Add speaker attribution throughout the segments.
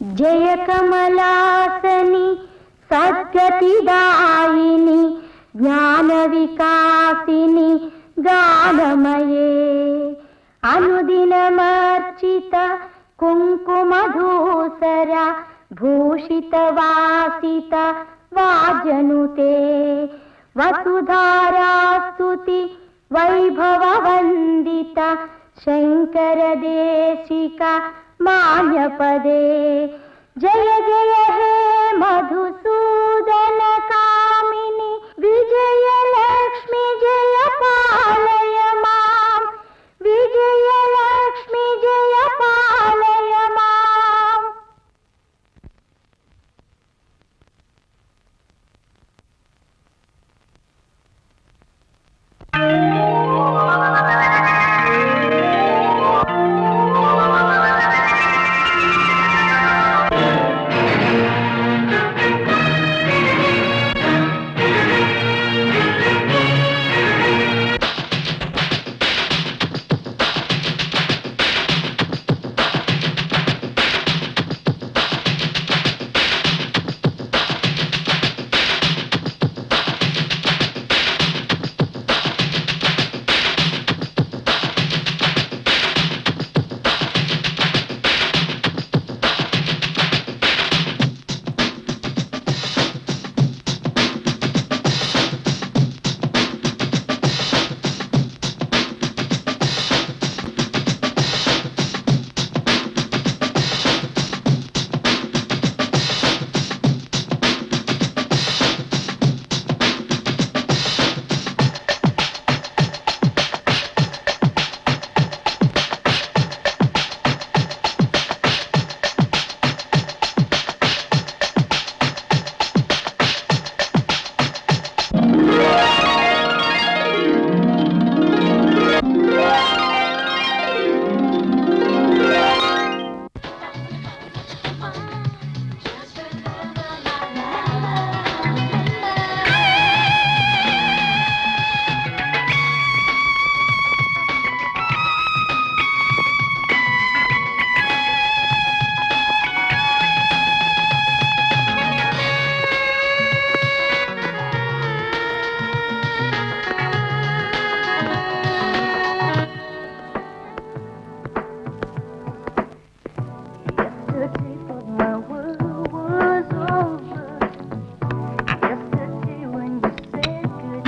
Speaker 1: जय कमलासनी सद्गतिदायिनी ज्ञान विकासिनी गानमये अनुदिनमर्चित कुङ्कुमधूसर भूषितवासित वाजनुते वसुधारास्तुति वैभववन्दित शङ्करदेशिक मान्यपदे जय जय हे मधुसूदन कामिनी विजय लक्ष्मी जय पालय मां विजय लक्ष्मी जय पालय मां।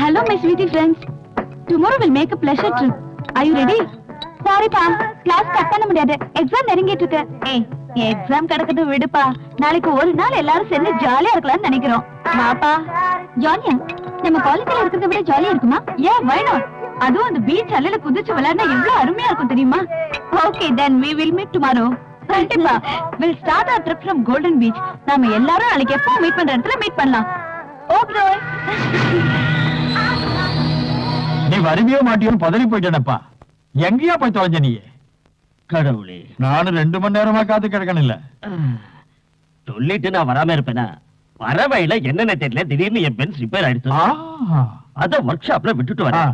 Speaker 2: Hello, my sweetie friends. Tomorrow we'll make a pleasure trip. Are you ready? Sorry, pa. Class cut பண்ண முடியாது. Exam நெருங்கிட்டு இருக்கு. ஏய், exam கடக்கது விடுப்பா. நாளைக்கு ஒரு நாள் எல்லாரும் சேர்ந்து ஜாலியா இருக்கலாம்னு நினைக்கிறோம். வாப்பா. ஜாலியா? நம்ம காலேஜ்ல இருக்கிறத விட ஜாலியா இருக்குமா? Yeah, why not? அதுவும் அந்த பீச் அலையில குதிச்சு விளையாடினா எவ்வளவு அருமையா இருக்கும் தெரியுமா? Okay, then we will meet tomorrow. கண்டிப்பா. We'll start our trip from Golden Beach. நாம எல்லாரும் நாளைக்கு எப்போ மீட் பண்ற இடத்துல மீட் பண்ணலாம். Okay.
Speaker 3: நீ வருவியோ மாட்டியோன்னு பதறி போயிட்டேனப்பா. எங்கேயா போய் தொலைஞ்ச நீ?
Speaker 4: கடவுளே,
Speaker 3: நானும் 2 மணி நேரமா காத்து கிடக்கணும் இல்ல.
Speaker 4: சொல்லிட்டு நான் வராம இருப்பேனா? வரவையில என்னென்ன தெரியல, திடீர்னு என் பென்ஸ் ரிப்பேர் ஆயிடுச்சு. அத ஒர்க் ஷாப்ல விட்டுட்டு வரேன்.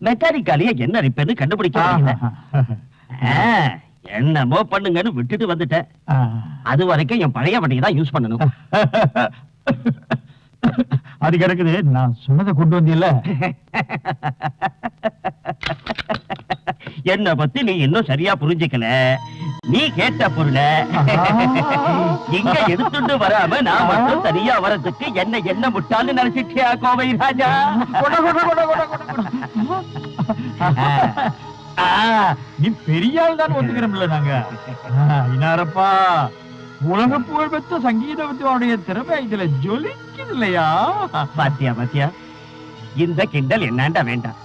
Speaker 4: மெக்கானிக்காலியே என்ன ரிப்பேர்னு கண்டுபிடிக்க முடியல. என்னமோ பண்ணுங்கன்னு விட்டுட்டு வந்துட்டேன். அது வரைக்கும் என் பழைய வண்டியை தான் யூஸ் பண்ணணும்.
Speaker 3: அது கிடக்குது, நான் சொன்னதை கொண்டு வந்தியல்ல.
Speaker 4: என்ன பத்தி நீ இன்னும் சரியா புரிஞ்சுக்கல. நீ கேட்ட பொருளை இங்க எடுத்துட்டு வராம நான் மட்டும் தனியா வரதுக்கு என்ன முட்டான்னு நினைச்சிட்டியா கோவை ராஜா?
Speaker 3: நீ பெரிய ஆள் தான் ஒத்துக்கிறோம்ல நாங்க. இனாரப்பா, உலக புகழ் பெற்ற சங்கீத வித்வானுடைய திறமை இதுல ஜொலிக்குது இல்லையா?
Speaker 4: பாத்தியா பாத்தியா, இந்த கிண்டல் என்னாண்டா வேண்டாம்.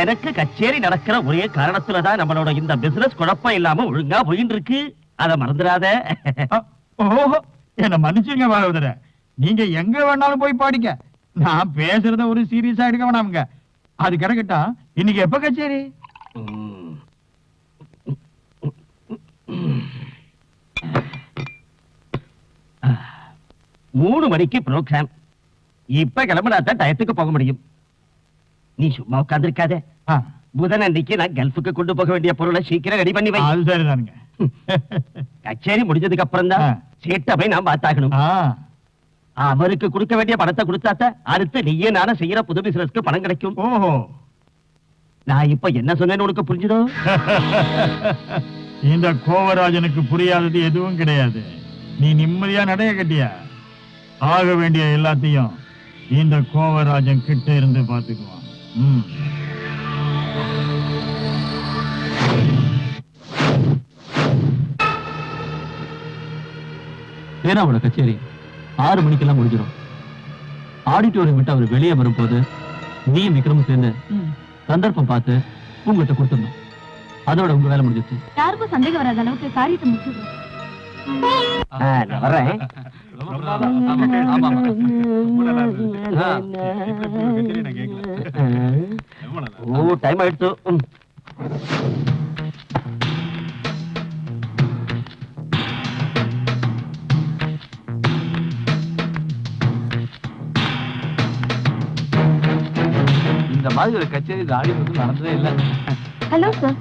Speaker 4: எனக்கு கச்சேரி நடக்கிற ஒரே காரணத்துலதான் நம்மளோட இந்த பிசினஸ் குழப்பம் இல்லாம ஒழுங்கா போயின்னு இருக்கு. அத மறந்துடாத.
Speaker 3: ஓஹோ, என்ன மன்னிச்சுங்க பாகவதர. நீங்க எங்க வேணாலும் போய் பாடிக்க. நான் பேசுறத ஒரு சீரியஸா எடுக்க வேணாமுங்க. அது கிடக்கட்டா, இன்னைக்கு எப்ப கச்சேரி?
Speaker 4: 3 மணிக்கு ப்ரோக்ராம். இப்ப கிளம்பினாதான் டயத்துக்கு போக முடியும். நீ சும்மா உட்கார்ந்திருக்காத. புதன் அன்னைக்கு நான் கல்ஃபுக்கு கொண்டு போக வேண்டிய பொருளை சீக்கிரம் ரெடி பண்ணி வை.
Speaker 3: அது சரிதானுங்க.
Speaker 4: கச்சேரி முடிஞ்சதுக்கு அப்புறம் தான்
Speaker 3: ஆ.
Speaker 4: சீட்டை போய் நான் பார்த்தாகணும்.
Speaker 3: ஆ,
Speaker 4: அவருக்கு கொடுக்க வேண்டிய பணத்தை கொடுத்தாத்த அடுத்து நீயே நானும் செய்யற புது பிசினஸ்க்கு பணம் கிடைக்கும்.
Speaker 3: ஓஹோ.
Speaker 4: நான் இப்ப என்ன சொன்னேன்னு உனக்கு புரிஞ்சுதோ?
Speaker 3: இந்த கோவராஜனுக்கு புரியாதது எதுவும் கிடையாது. நீ நிம்மதியா நடைய கட்டியா ஆக வேண்டிய எல்லாத்தையும் இந்த கோவராஜன் கிட்ட இருந்து பாத்துக்குவான். ம்.
Speaker 5: பேனாவோட கச்சேரி 6 மணிக்கெல்லாம் முடிஞ்சிடும். ஆடிட்டோரியம் விட்டு அவர் வெளியே வரும்போது நீயும் விக்ரமும் சேர்ந்து சந்தர்ப்பம் பார்த்து உங்கள்கிட்ட கொடுத்துடணும். அதோட உங்க வேலை முடிஞ்சிச்சு.
Speaker 2: யாருக்கும் சந்தேகம் வராத அளவுக்கு காரியத்தை முடிச்சிடுறோம்.
Speaker 4: நான் வர்றேன். ஓ டைம் ஆயிடுச்சு.
Speaker 5: இந்த மாதிரி ஒரு கச்சேரி ஆடி வந்து நடந்ததே இல்லை.
Speaker 2: Hello sir.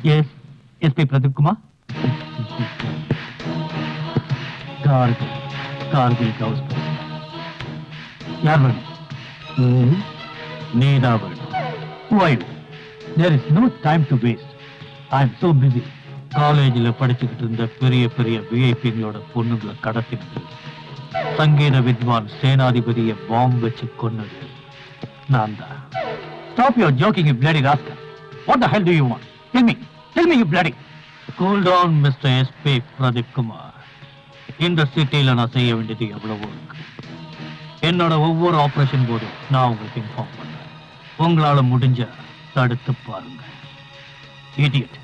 Speaker 5: Yes, SP Pradeep Kumar. Kargil House. யார் வேணும்? நீதான் வேணும். Why? There is no time to waste. I am so busy. காலேஜில் படிச்சுக்கிட்டு இருந்த பெரிய பெரிய விஐபிங்களோட பொண்ணுங்களை கடத்தினது, சங்கீத வித்வான் சேனாதிபதியை பாம்பு வச்சு கொன்னது நான் தான். Stop your joking, you bloody rascal. What the hell do you want? Tell me, you bloody. Cool down, Mr. SP Pradeep Kumar. இந்த சிட்டியில நான் செய்ய வேண்டியது எவ்வளவோ இருக்கு. என்னோட ஒவ்வொரு ஆபரேஷன் போதும் நான் உங்களுக்கு இன்ஃபார்ம் பண்றேன். உங்களால முடிஞ்ச தடுத்து பாருங்க. இடியட்.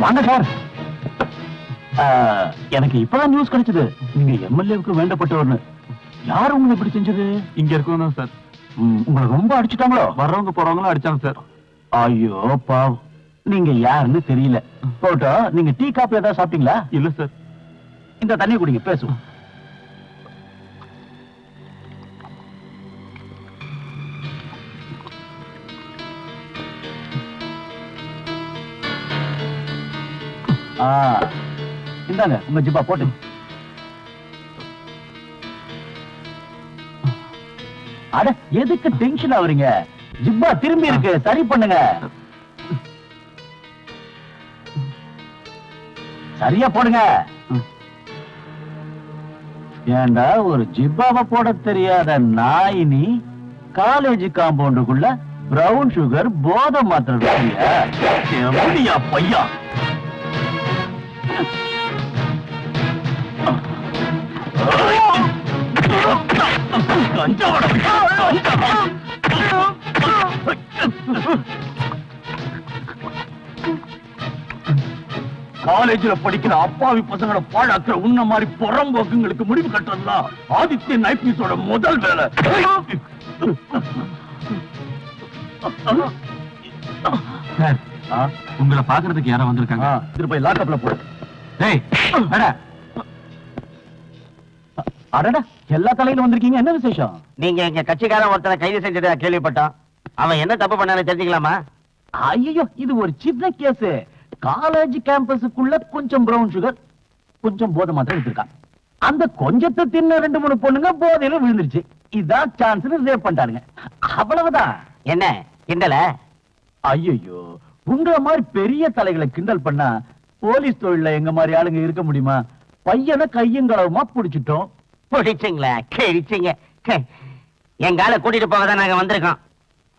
Speaker 5: வாங்க சார். எனக்கு இப்பதான் நியூஸ் கிடைச்சது, நீங்க எம்எல்ஏவுக்கு வேண்டப்பட்டவர்னு. யார் உங்களை இப்படி செஞ்சது? இங்க இருக்கணும் சார். உங்களை ரொம்ப அடிச்சுட்டாங்களோ? வர்றவங்க போறவங்களும் அடிச்சாங்க சார். ஐயோ பாவம். நீங்க யாருன்னு தெரியல. போட்டோ, நீங்க டீ காப்பி ஏதாவது சாப்பிட்டீங்களா? இல்ல சார். இந்த தண்ணி குடிங்க, பேசுவோம். இந்தாங்க உங்க ஜிப்பா போட்டு. அட எதுக்கு டென்ஷன் ஆவறீங்க? ஜிப்பா திரும்பி இருக்கு, சரி பண்ணுங்க. சரியா போடுங்க. ஏண்டா ஒரு ஜிப்பாவை போட தெரியாத நாய் நீ காலேஜ் காம்பவுண்டுக்குள்ள பிரவுன் சுகர் போதை மாத்திரையா பையா? காலேஜ்ல படிக்கிற அப்பாவி பசங்களை பாழாக்குற உன்ன மாதிரி புறம்போக்குங்களுக்கு முடிவு கட்டுறதுதான் ஆதித்யன் ஐபிஎஸோட முதல் வேலை.
Speaker 3: உங்களை பாக்குறதுக்கு யாரோ வந்திருக்காங்க.
Speaker 5: திருப்பி லாக்கப்ல போடு. டேய் அட அடடா, எல்லா தலையிலும் வந்திருக்கீங்க, என்ன விசேஷம்?
Speaker 4: நீங்க எங்க கட்சிக்காரன் ஒருத்தனை கைது செஞ்சதா கேள்விப்பட்டோம். அவன் என்ன தப்பு பண்ணான்னு தெரிஞ்சுக்கலாமா?
Speaker 5: ஐயோ, இது ஒரு சின்ன கேஸ். காலேஜ் கேம்பஸுக்குள்ள கொஞ்சம் பிரவுன் சுகர், கொஞ்சம் போதை மாத்திரை எடுத்திருக்கான். அந்த கொஞ்சத்தை தின்ன 2-3 பொண்ணுங்க போதையில விழுந்துருச்சு. இதான் சான்ஸ் ரேப் பண்ணிட்டாருங்க. அவ்வளவுதான்.
Speaker 4: என்ன கிண்டல?
Speaker 5: ஐயோ, உங்கள மாதிரி பெரிய தலைகளை கிண்டல் பண்ணா போலீஸ் தொழில எங்க மாதிரி ஆளுங்க இருக்க முடியுமா? பையனை கையங்களவுமா புடிச்சிட்டோம்.
Speaker 4: பிடிச்சிங்களா? கிழிச்சிங்க. எங்கால கூட்டிட்டு போக தான் நாங்க வந்திருக்கோம்.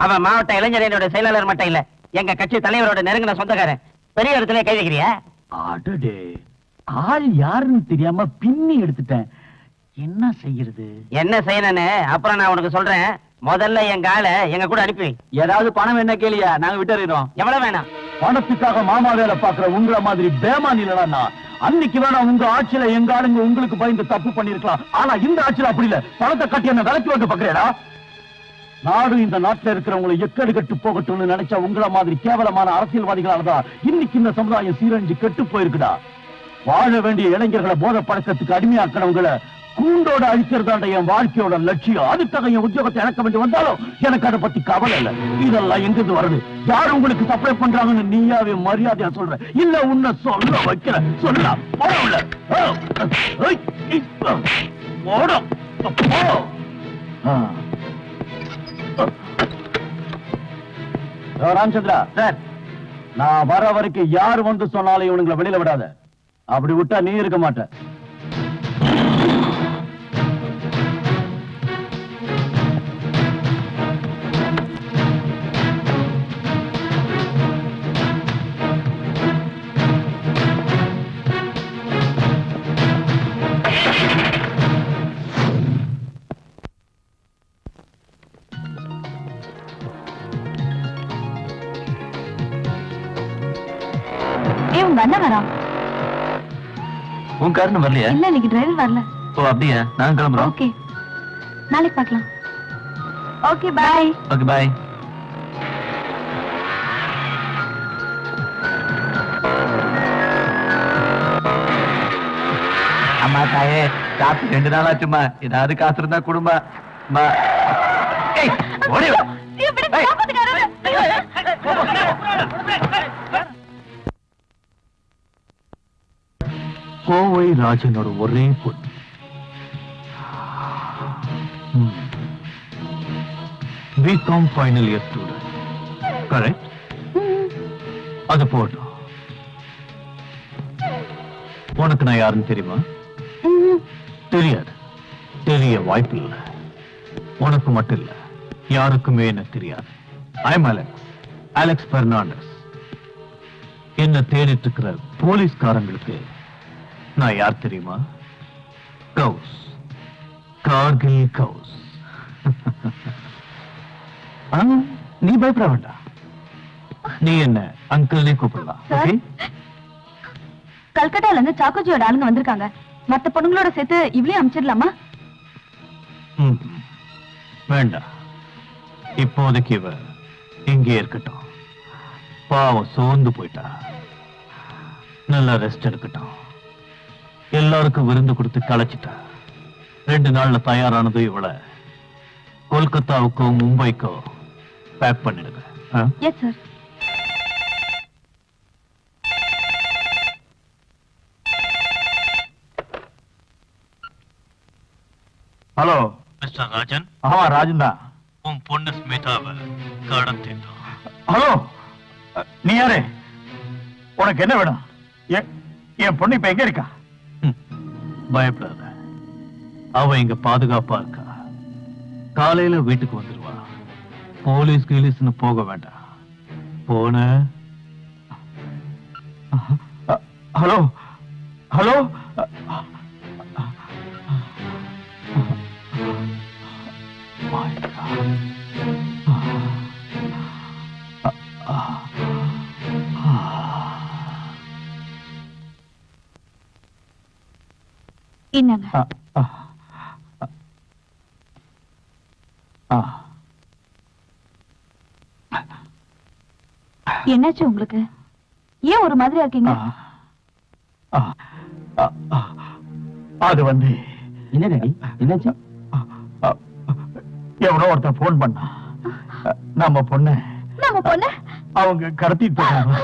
Speaker 4: அவன் மாவட்ட இளைஞரணோட செயலாளர் மட்டும் இல்ல, எங்க கட்சி தலைவரோட நெருங்கின சொந்தக்காரன். பெரிய இடத்துல கை வைக்கிறியா?
Speaker 5: அடடே, ஆள் யாருன்னு தெரியாம பின்னி எடுத்துட்டேன். என்ன செய்யறது?
Speaker 4: என்ன செய்யணும்னு அப்புறம் நான் உனக்கு சொல்றேன். முதல்ல எங்க ஆளை எங்க கூட அனுப்பி.
Speaker 5: ஏதாவது பணம் என்ன கேளியா, நாங்க விட்டுறோம்.
Speaker 4: எவ்வளவு வேணாம்?
Speaker 5: பணத்துக்காக மாமா வேலை பாக்குற உங்கள மாதிரி பேமானி இல்லனா அன்னைக்கு வேணா உங்க ஆட்சியில எங்க ஆளுங்க உங்களுக்கு பயந்து தப்பு பண்ணிருக்கலாம். ஆனா இந்த ஆட்சியில அப்படி இல்ல. பணத்தை கட்டி என்ன விலைக்கு வந்து பாக்குறேடா. நாடு இந்த நாட்டுல இருக்கிறவங்களை எக்கடு கட்டு போகட்டும்னு நினைச்சா உங்கள மாதிரி கேவலமான அரசியல்வாதிகளாலதான் இன்னைக்கு இந்த சமுதாயம் சீரழிஞ்சு கெட்டு போயிருக்குடா. வாழ வேண்டிய இளைஞர்களை போதை பழக்கத்துக்கு அடிமையாக்கிறவங்களை கூண்டோட அழிக்கிறதாண்ட என் வாழ்க்கையோட லட்சியம். அதுக்காக என் உத்தியோகத்தை இழக்க வேண்டி வந்தாலும் எனக்கு அதை பத்தி கவலை இல்லை. இதெல்லாம் எங்கிருந்து வருது? யார் உங்களுக்கு சப்ளை பண்றாங்கன்னு நீயாவே மரியாதையா சொல்ற? இல்ல உன்னை சொல்ல வைக்கிற? சொல்லலாம். ராமச்சந்திரா சார், நான் வர வரைக்கும் யார் வந்து சொன்னாலும் இவனுங்களை வெளியில விடாத. அப்படி விட்டா நீ இருக்க மாட்ட.
Speaker 2: உங்க அண்ணன் வரா?
Speaker 5: உன் காரணம் வரலையா?
Speaker 2: இல்ல, இன்னைக்கு டிரைவர் வரல.
Speaker 5: ஓ அப்படியா? நான் கிளம்புறோம்.
Speaker 2: ஓகே, நாளைக்கு பார்க்கலாம். Okay bye.
Speaker 5: Okay bye. அம்மா தாயே, காப்பி 2 நாள் ஆச்சுமா. ஏதாவது காசு இருந்தா குடும்பா. கோவை ராஜனோட ஒரே பொண்ணு. B Com final year student. Correct? அது போட்டோம். உனக்கு நான் யாருன்னு தெரியுமா? தெரியாது. தெரிய வாய்ப்பு இல்லை. உனக்கு மட்டும் இல்ல, யாருக்குமே என்ன தெரியாது. I'm Alex Fernandes. என்ன தேடிட்டு இருக்கிற போலீஸ்காரங்களுக்கு நான் யார் தெரியுமா? கவுஸ், கார்கில் கவுஸ். நீ பயப்பட வேண்டாம். நீ என்ன அங்கிள்னே கூப்பிடலாம். ஓகே?
Speaker 2: கல்கட்டால இருந்து சாக்கோஜியோட ஆளுங்க வந்திருக்காங்க. மத்த பொண்ணுங்களோட சேர்த்து இவளையும் அனுப்பிச்சிடலாமா?
Speaker 5: வேண்டாம், இப்போதைக்கு இவ இங்கே இருக்கட்டும். பாவம் சோர்ந்து போயிட்டா. நல்லா ரெஸ்ட் எடுக்கட்டும். எல்லாருக்கும் விருந்து கொடுத்து களைச்சிட்டா. 2 நாள்ல தயாரானது இவளை கொல்கத்தாவுக்கோ மும்பைக்கோ பேக் பண்ணிடுங்க.
Speaker 2: Yes sir.
Speaker 3: Hello
Speaker 5: mister Rajan,
Speaker 3: ஆமா ராஜன் தான்.
Speaker 5: உன் பொண்ணு ஸ்மிதாவை கடத்திட்டோம்.
Speaker 3: ஹலோ, நீ யாரு? உனக்கு என்ன வேணும்? என் பொண்ணு இப்ப எங்க இருக்கா?
Speaker 5: பயப்படாத, அவ இங்க பாதுகாப்பா இருக்கா. காலையில வீட்டுக்கு வந்துருவா. போலீஸ் கீலீஸ்னு போக வேண்டாம். போன
Speaker 3: ஹலோ ஹலோ,
Speaker 2: என்னங்க? என்னாச்சு உங்களுக்கு? ஏன் ஒரு மாதிரியா இருக்கீங்க?
Speaker 3: அது வந்து
Speaker 4: என்ன டாடி, என்னாச்சு?
Speaker 3: எவனோ ஒருத்தன் போன் பண்ணா. நம்ம பொண்ணு அவங்க கடத்திட்டு போறாங்க.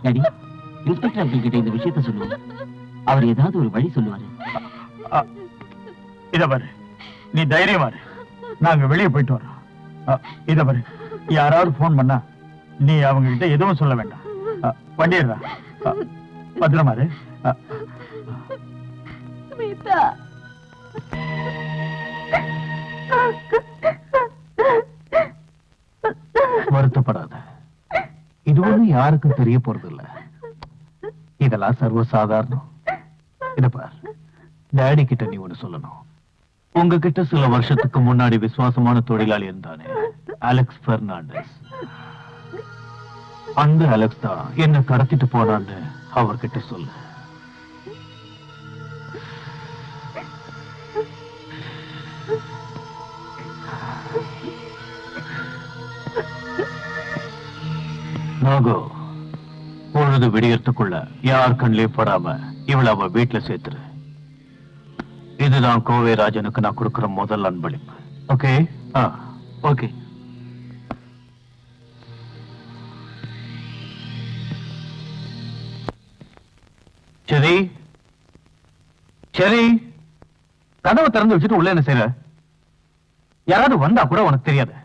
Speaker 4: டாடி, இன்ஸ்பெக்டர் அங்கிள் கிட்ட இந்த விஷயத்த சொல்லுவாங்க. அவர் ஏதாவது ஒரு வழி சொல்லுவாரு.
Speaker 3: இத பாரு, நீ தைரியமா இரு. நாங்க வெளியே போயிட்டு வரோம். இத பாரு, யாராவது போன் பண்ணா நீ அவங்க கிட்ட எதுவும் சொல்ல வேண்டாம். வண்டிடுறா, பத்திரமா இரு.
Speaker 5: வருத்தப்படாத, இது ஒண்ணு யாருக்கும் தெரிய போறது இல்ல. இதெல்லாம் சர்வசாதாரணம். இத பார், டாடி கிட்ட நீ ஒண்ணு சொல்லணும். உங்ககிட்ட சில வருஷத்துக்கு முன்னாடி விசுவாசமான தொழிலாளி இருந்தானே, அலெக்ஸ் பெர்னாண்டஸ். அந்த அலெக்ஸ் தான் என்ன கடத்திட்டு போனான்னு அவர்கிட்ட சொல்லு. நாகோ, பொழுது விடியறதுக்குள்ள யார் கண்ணிலே படாம இவளை அவ வீட்டுல சேர்த்துரு. இதுதான் கோவை ராஜனுக்கு நான் கொடுக்கிற முதல் அன்பளிப்பு. ஓகே? ஓகே. சரி சரி, கதவை திறந்து வச்சுட்டு உள்ள என்ன செய்யற? யாராவது வந்தா கூட உனக்கு தெரியாது.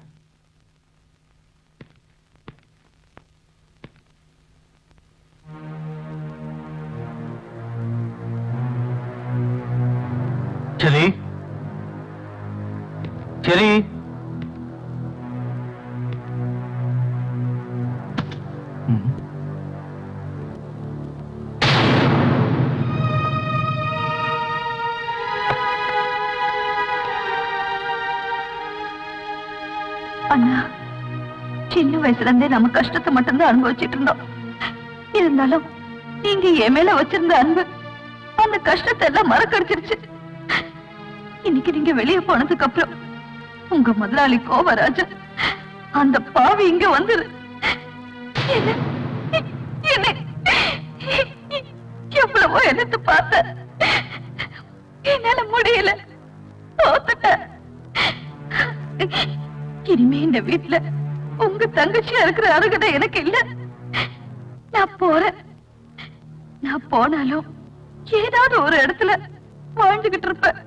Speaker 5: சரி சரி,
Speaker 2: அண்ணா, சின்ன வயசுல இருந்தே நம்ம கஷ்டத்தை மட்டும்தான் அனுபவிச்சுட்டு இருந்தோம். இருந்தாலும் நீங்க என் மேல வச்சிருந்த அன்பு அந்த கஷ்டத்தை எல்லாம் மறக்கடிச்சிருச்சு. இன்னைக்கு நீங்க வெளியே போனதுக்கு அப்புறம் உங்க முதலாளி கோவராஜன் அந்த பாவி இங்க வந்துரு எவ்வளவோ எடுத்து பார்த்த, என்னால முடியல, தோத்துட்டேன். இனிமே இந்த வீட்டுல உங்க தங்கச்சியா இருக்கிற அருகதை எனக்கு இல்ல. நான் போறேன். நான் போனாலும் ஏதாவது ஒரு இடத்துல வாழ்ந்துகிட்டு இருப்பேன்.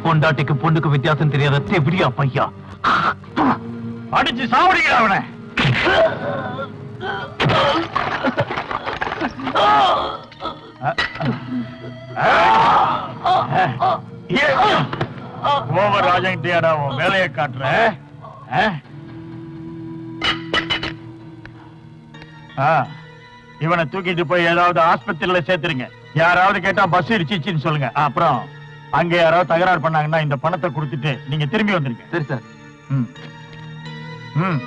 Speaker 5: பொண்டாட்டிக்கு பொண்ணுக்கு வித்தியாசம் தெரியாத எப்படியா பையா?
Speaker 3: அடிச்சு சாவடிக்கிற அவனை. ஓவர் ராஜங்கிட்டியாடா உன் வேலையை காட்டுற. இவனை தூக்கிட்டு போய் ஏதாவது ஆஸ்பத்திரியில சேர்த்துருங்க. யாராவது கேட்டா பஸ் இடிச்சின்னு சொல்லுங்க. அப்புறம் அங்க யாராவது தகராறு பண்ணாங்கன்னா இந்த பணத்தை கொடுத்துட்டு நீங்க திரும்பி வந்துருங்க.
Speaker 5: சரி சார்.
Speaker 3: ம்.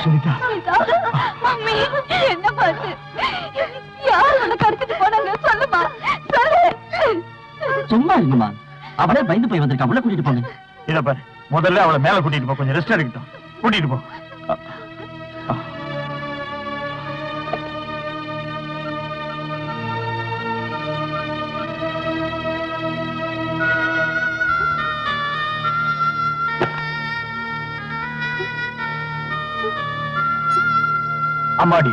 Speaker 3: சுனிதா,
Speaker 2: மம்மி என்ன பாத்து யார் உன்னை கடத்திட்டு போனாங்க சொல்லுமா சொல்லு.
Speaker 4: சும்மா இருங்கம்மா, அவளே பயந்து போய் வந்திருக்கா, உள்ள கூட்டிட்டு போங்க.
Speaker 3: இத பாரு, முதல்ல அவளை மேல கூட்டிட்டு போ, கொஞ்சம் ரெஸ்ட் எடுக்கட்டும். கூட்டிட்டு போ. அம்மாடி,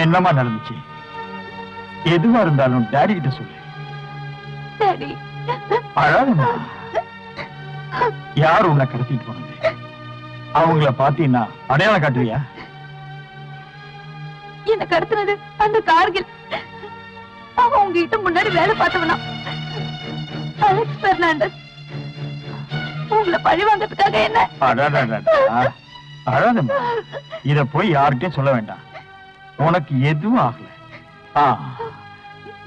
Speaker 3: என்னமா நடந்துச்சு? எதுவா இருந்தாலும் டாடி கிட்ட சொல்லு.
Speaker 2: டாடி,
Speaker 3: அழாதம்மா. யார் உன்னை கடத்திட்டு போனது? அவங்கள பாத்தீங்கன்னா அடையாளம் காட்டுவியா?
Speaker 2: என்ன கடத்தினது அந்த கார்கில். அவன் உங்ககிட்ட முன்னாடி வேலை பார்த்தவனா, அலெக்ஸ் பெர்னாண்டஸ். உங்களை பழி வாங்கறதுக்காக என்ன?
Speaker 3: அழாதம்மா, இத போய் யார்கிட்டயும் சொல்ல வேண்டாம். உனக்கு எதுவும் ஆகல.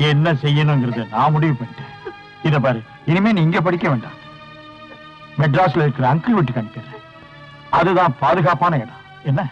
Speaker 3: என்ன செய்யணுங்கிறத நான் முடிவு பண்ணிட்டேன். இத பாரு, இனிமே நீ இங்க படிக்க வேண்டாம். மெட்ராஸ்ல இருக்கிற அங்கிள் வீட்டுக்கு அனுப்பிடுறேன். அதுதான் பாதுகாப்பான இடம். என்ன?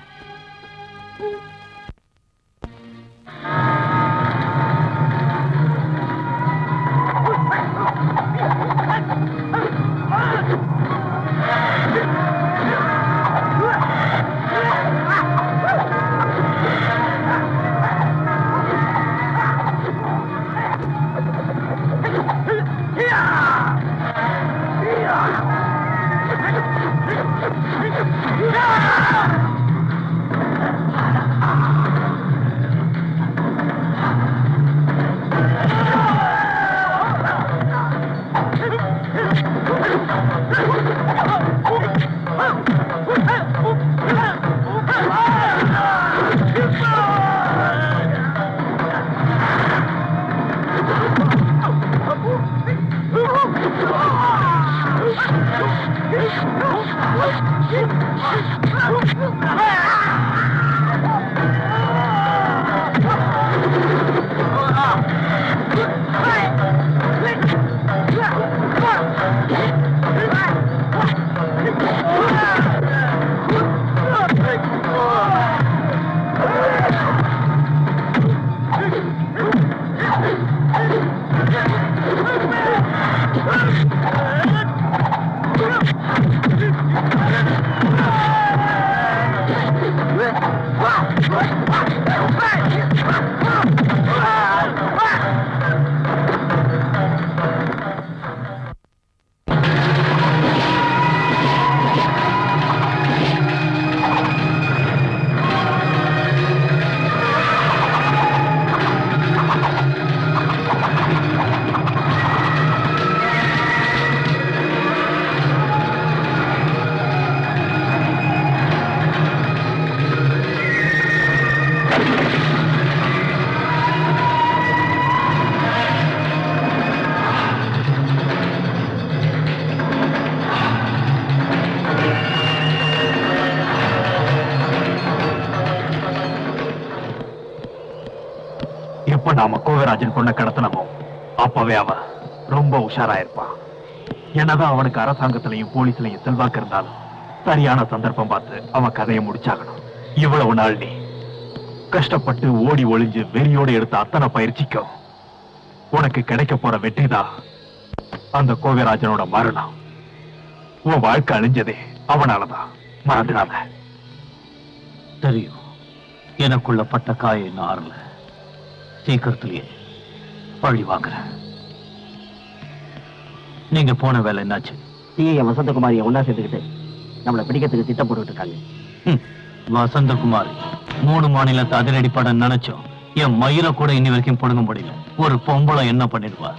Speaker 3: எப்ப நாம கோவிராஜன் பொண்ணை கடத்தனமோ அப்பவே அவன் ரொம்ப உஷாரா இருப்பான். என்னதான் அவனுக்கு அரசாங்கத்திலையும் போலீஸ்லயும் செல்வாக்கு இருந்தாலும் சரியான சந்தர்ப்பம் பார்த்து அவன் கதையை முடிச்சாகணும். இவ்வளவு நாள் நீ கஷ்டப்பட்டு ஓடி ஒளிஞ்சு வெறியோடு எடுத்த அத்தனை பயிற்சிக்கும் உனக்கு கிடைக்க போற வெற்றிதான் அந்த கோவிராஜனோட மரணம். உன் வாழ்க்கை அழிஞ்சதே அவனாலதான், மறந்துடாத.
Speaker 5: தெரியும், எனக்குள்ள பட்ட காயம் இன்னும் ஆறல. சீக்கிரத்திலேயே பழி வாங்குறேன். நீங்க போன வேலை என்னாச்சு?
Speaker 4: சிஐ வசந்தகுமாரியை ஒன்னா சேர்த்துக்கிட்டு நம்மளை பிடிக்கிறதுக்கு திட்டம் போட்டுட்டு இருக்காங்க.
Speaker 5: வசந்தகுமார் 3 மாநிலத்தை அதிரடிப்பட நினைச்சோம். என் மயிரை கூட இன்னி வரைக்கும் பொடுங்க முடியல. ஒரு பொம்பளை என்ன பண்ணிடுவா?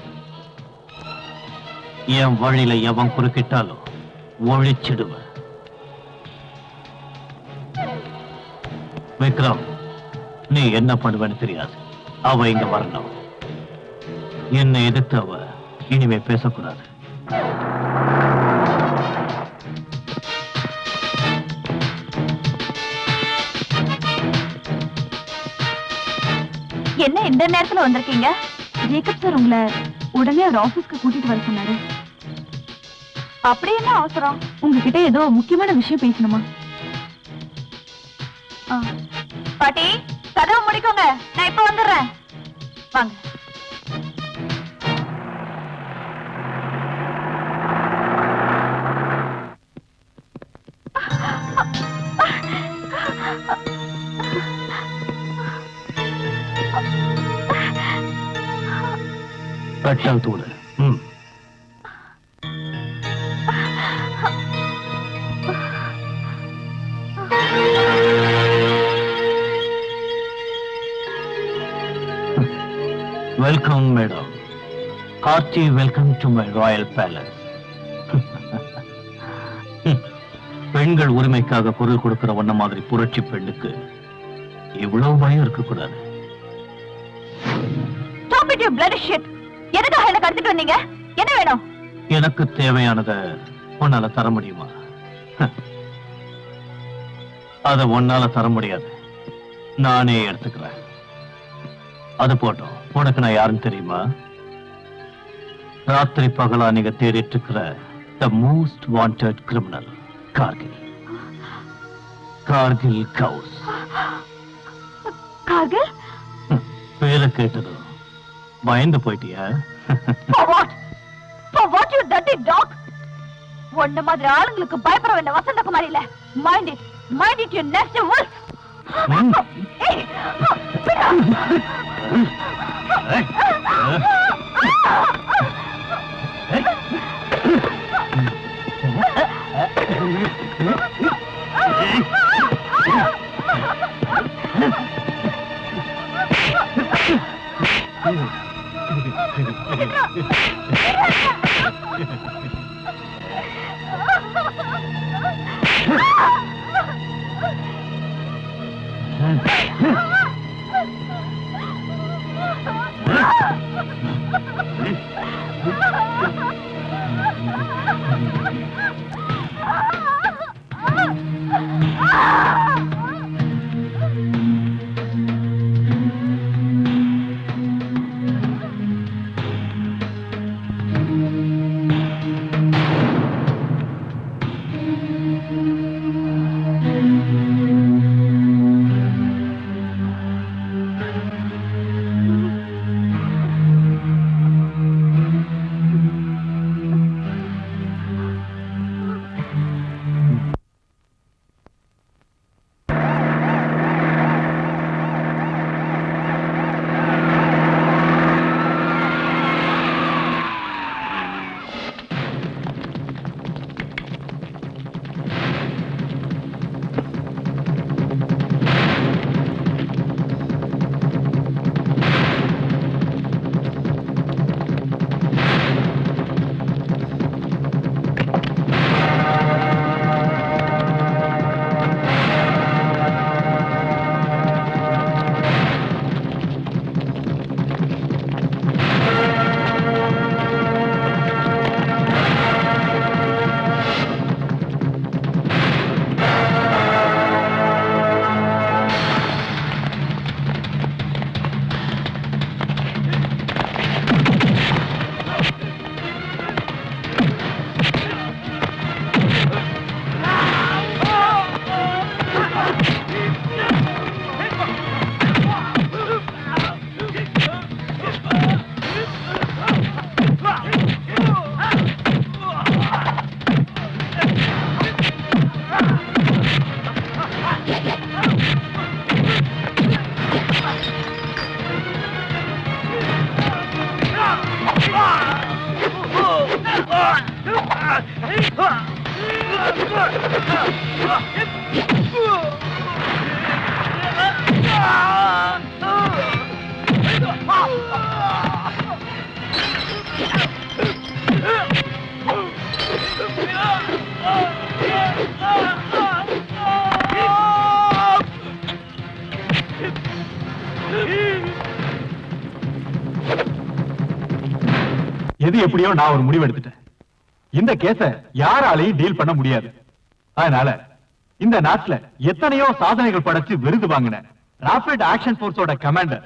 Speaker 5: என் வழியில எவன் குறுக்கிட்டாலும் ஒழிச்சிடுவேன். விக்ரம், நீ என்ன பண்ணுவேன்னு தெரியாது. அவ இங்க வரணும். என்னை எதிர்த்து அவ இனிமே பேசக்கூடாது.
Speaker 2: என்ன இந்த நேரத்துல வந்திருக்கீங்க? ஜேக்கப் சார் உங்களை உடனே ஒரு ஆபீஸ்க்கு கூட்டிட்டு வர சொன்னாரு. அப்படி என்ன அவசரம்? உங்ககிட்ட ஏதோ முக்கியமான விஷயம் பேசணுமா? பாட்டி, கதவு முடிக்கோங்க, நான் இப்ப வந்துடுறேன். வாங்க.
Speaker 5: கட்டால் தூடு. Welcome madam. Hearty welcome to my royal palace. பெண்கள் உரிமைக்காக குரல் கொடுக்கிற ஒன்ன மாதிரி புரட்சி பெண்ணுக்கு இவ்வளவு பயம் இருக்கக்கூடாது.
Speaker 2: Stop it, you bloody shit. எதுக்காக என்ன கடத்திட்டு வந்தீங்க? என்ன வேணும்?
Speaker 5: எனக்கு தேவையானத உன்னால தர முடியுமா? அத உன்னால தர முடியாது. நானே எடுத்துக்கிறேன். அது போட்டோம். உனக்கு நான் யாருன்னு தெரியுமா? ராத்திரி பகலா நீங்க தேடிட்டு இருக்கிற the most wanted criminal Kargil. Kargil கவுஸ்.
Speaker 2: கார்கில்?
Speaker 5: பேரை கேட்டதும் பயந்து போயிட்டியா?
Speaker 2: For what? For what, you dirty dog? ஒன்ன மாதிரி ஆளுங்களுக்கு பயப்பட வேண்டிய வசந்தகுமாரி இல்ல. Mind it. Mind it, you nasty wolf. Hey!
Speaker 3: எது எப்படியோ நான் ஒரு முடிவு எடுத்துட்டேன். இந்த கேஸ யாராலையும் டீல் பண்ண முடியாது. அதனால இந்த நாட்டுல எத்தனையோ சாதனைகள் படைச்சு விருது வாங்கின ராபிட் ஆக்ஷன் போர்ஸோட கமாண்டர்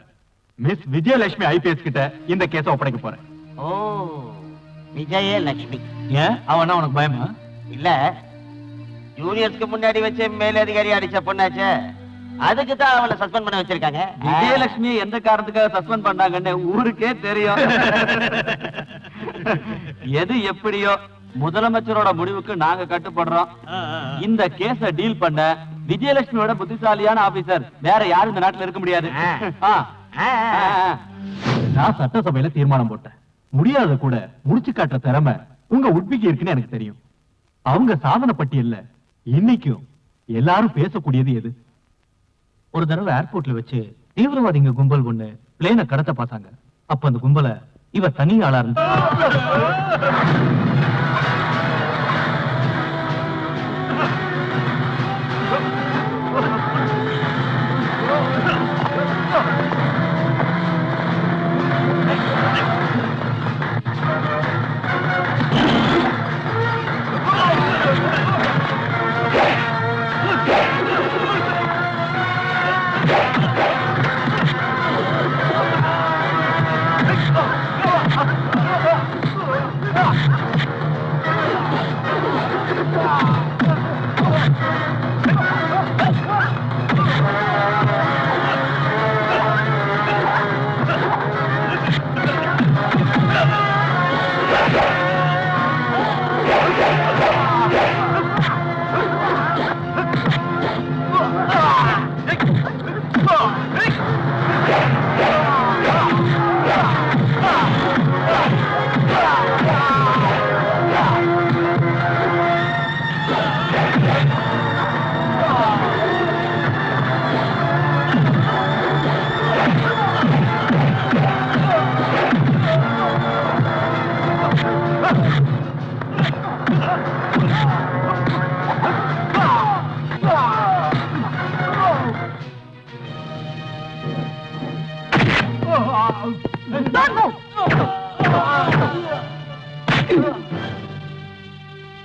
Speaker 3: மிஸ் விஜயலட்சுமி ஐபிஎஸ் கிட்ட இந்த கேஸ ஒப்படைக்க போறேன்.
Speaker 4: ஓ, விஜயலட்சுமி.
Speaker 5: ஏன் அவனா உனக்கு பயமா?
Speaker 4: இல்ல, ஜூனியர்ஸ்க்கு முன்னாடி வச்சு மேலதிகாரி அடிச்ச பொண்ணாச்சே, அதுக்கு தான் அவளை சஸ்பெண்ட் பண்ண வச்சிருக்காங்க.
Speaker 5: விஜயலட்சுமியை எந்த காரணத்துக்காக சஸ்பெண்ட் பண்ணாங்கன்னு ஊருக்கே தெரியும். எது எப்படியோ முதலமைச்சரோட முடிவுக்கு நாங்க கட்டுப்படுறோம். இந்த கேஸ டீல் பண்ண விஜயலட்சுமியோட புத்திசாலியான ஆபீசர் வேற யாரும் இந்த நாட்டுல இருக்க முடியாது.
Speaker 3: நான் சட்டசபையில தீர்மானம் போட்டேன். முடியாத கூட முடிச்சு காட்டுற திறமை உங்க உட்பிக்கு இருக்குன்னு எனக்கு தெரியும். அவங்க சாதனை பட்டியல்ல இன்னைக்கும் எல்லாரும் பேசக்கூடியது எது?
Speaker 5: ஒரு தடவை ஏர்போர்ட்ல வச்சு தீவிரவாதிங்க கும்பல் ஒண்ணு பிளேனை கடத்த பார்த்தாங்க. அப்ப அந்த கும்பலை இவ தனி ஆளா இருந்தா.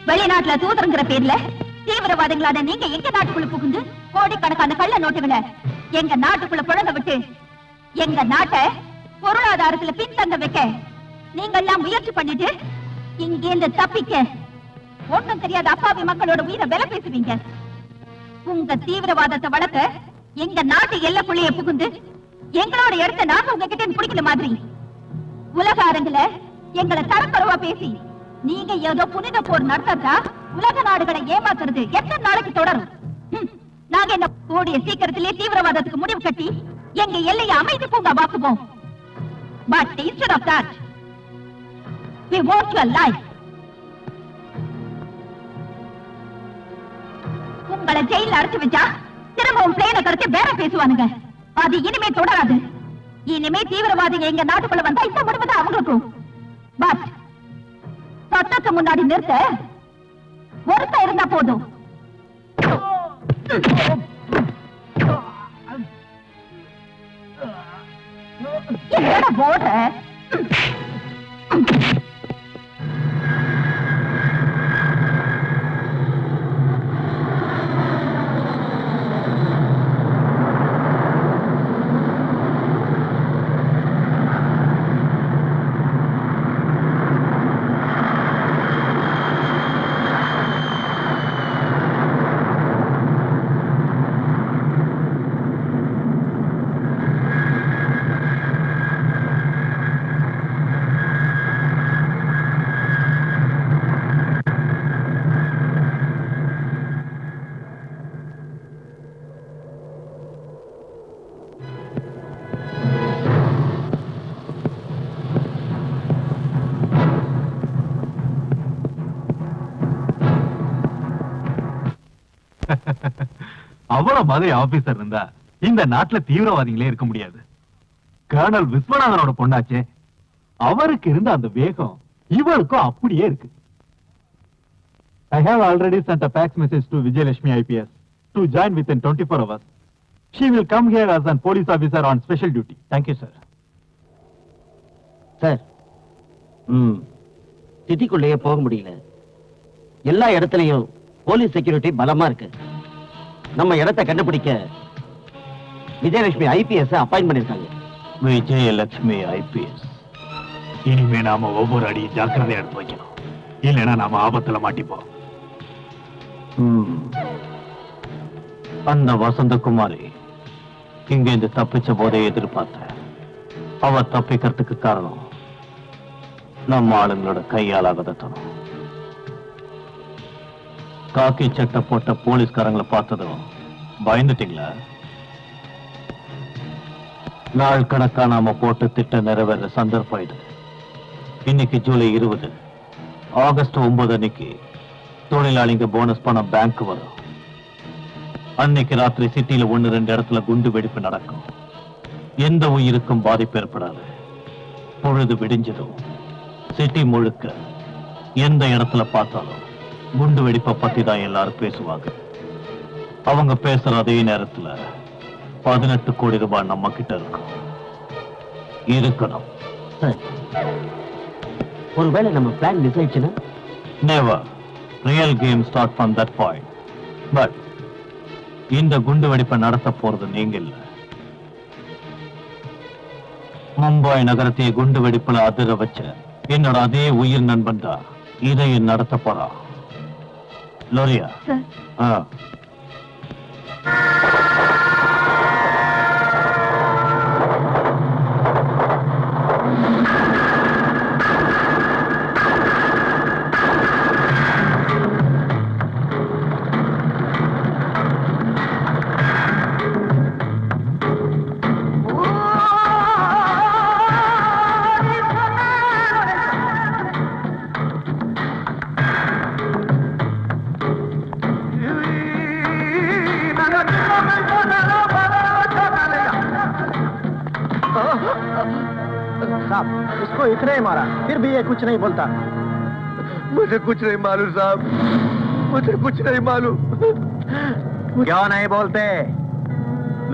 Speaker 2: வெளிநாட்டுல தூதரங்கிற பேர்ல தீவிரவாதிகளான நீங்க எங்க நாட்டுக்குள்ள புகுந்து கோடிக்கணக்கான கள்ள நோட்டுகளை எங்க நாட்டுக்குள்ள புழங்க விட்டு எங்க நாட்டை பொருளாதாரத்துல பின்தங்க வைக்க நீங்க எல்லாம் முயற்சி பண்ணிட்டு இங்கேருந்து தப்பிக்க ஒண்ணும் தெரியாத அப்பாவி மக்களோட உயிரை விலை பேசுவீங்க. உங்க தீவிரவாதத்தை வளர்க்க எங்க நாட்டு எல்லைக்குள்ளேயே புகுந்து எங்களோட இடத்தை நாங்க உங்ககிட்ட பிடிக்கிற மாதிரி உலக அரங்குல எங்களை தரக்குறைவா பேசி நீங்க ஏதோ புனித போர் நடத்தா உலக நாடுகளை ஏமாத்துறது எத்தனை நாளைக்கு தொடரும்? நாங்க என்ன கூடிய சீக்கிரத்திலே தீவிரவாதத்துக்கு முடிவு கட்டி எங்க எல்லையை அமைதி பூங்கா வாக்குவோம். But instead of that, we want your life. உங்களை ஜெயில அடைச்சு வச்சா திரும்பவும் பிளேனை கடத்தி வேற பேசுவானுங்க. அது இனிமே தொடராது. இனிமே தீவிரவாதிங்க எங்க நாட்டுக்குள்ள வந்தா இந்த முடிவு தான் அவங்களுக்கும். பட் சட்டத்தை முன்னாடி நிறுத்த ஒருத்த இருந்தா போதும். என்னடா போடுற?
Speaker 3: அவ்வளவு மாதிரி ஆபீசர் இருந்தா இந்த நாட்டுல தீவிரவாதிகளே இருக்க முடியாது. கர்னல் விஸ்வநாதனோட பொண்ணாச்சே, அவருக்கு இருந்த அந்த வேகம் இவருக்கும் அப்படியே இருக்கு. I have already sent a fax message to Vijayalakshmi IPS to join within 24 hours. She will come here as a police officer on special duty. Thank you, sir.
Speaker 4: Sir, சிட்டிக்குள்ளேயே போக முடியல. எல்லா இடத்துலயும் போலீஸ் செக்யூரிட்டி பலமா இருக்கு. நம்ம இடத்தை கண்டுபிடிக்க விஜயலட்சுமி ஐபிஎஸ் அப்பாயிண்ட் பண்ணிருக்காங்க.
Speaker 5: விஜயலட்சுமி ஐபிஎஸ்.
Speaker 3: இனிமே நாம ஒவ்வொரு அடியும் ஜாக்கிரதையா எடுத்து வைக்கணும், இல்லைன்னா நாம ஆபத்துல மாட்டிப்போம்.
Speaker 5: அந்த வசந்தகுமாரி இங்க இருந்து தப்பிச்ச போதே எதிர்பார்த்தேன். அவ தப்பிக்கிறதுக்கு காரணம் நம்ம ஆளுங்களோட கையாலாகதத்தணும். காக்கி சட்டை போட்ட போலீஸ்காரங்களை பார்த்ததும் பயந்துட்டீங்களா? நாள் கணக்கா நாம போட்டு திட்டம் நிறைவேற சந்தர்ப்பம் இது. இன்னைக்கு ஜூலை 20, ஆகஸ்ட் 9 அன்னைக்கு தொழிலாளிங்க போனஸ் பணம் பேங்க் வரும். அன்னைக்கு ராத்திரி சிட்டியில 1-2 இடத்துல குண்டு வெடிப்பு நடக்கும். எந்த உயிருக்கும் பாதிப்பு ஏற்படாது. பொழுது விடிஞ்சதும் சிட்டி முழுக்க எந்த இடத்துல பார்த்தாலும் குண்டு வெடிப்பை பத்தி தான் எல்லாரும் பேசுவாங்க. அவங்க பேசுற அதே நேரத்துல 18 கோடி ரூபாய் நம்ம கிட்ட இருக்கும். இருக்கணும்.
Speaker 4: ஒருவேளை நம்ம பிளான் மிஸ் ஆயிடுச்சுன்னா?
Speaker 5: Never. Real game start from that point. But இந்த குண்டு வெடிப்பை நடத்த போறது நீங்க இல்ல. மும்பை நகரத்தை குண்டு வெடிப்புல அதிர வச்ச என்னோட அதே உயிர் நண்பன் தான் இதை நடத்த போறா. லோரியா.
Speaker 6: इसको इतने ही मारा, फिर भी ये कुछ नहीं बोलता।
Speaker 7: मुझे कुछ नहीं मालूम साहब, मुझे कुछ नहीं मालूम।
Speaker 6: क्यों नहीं बोलते?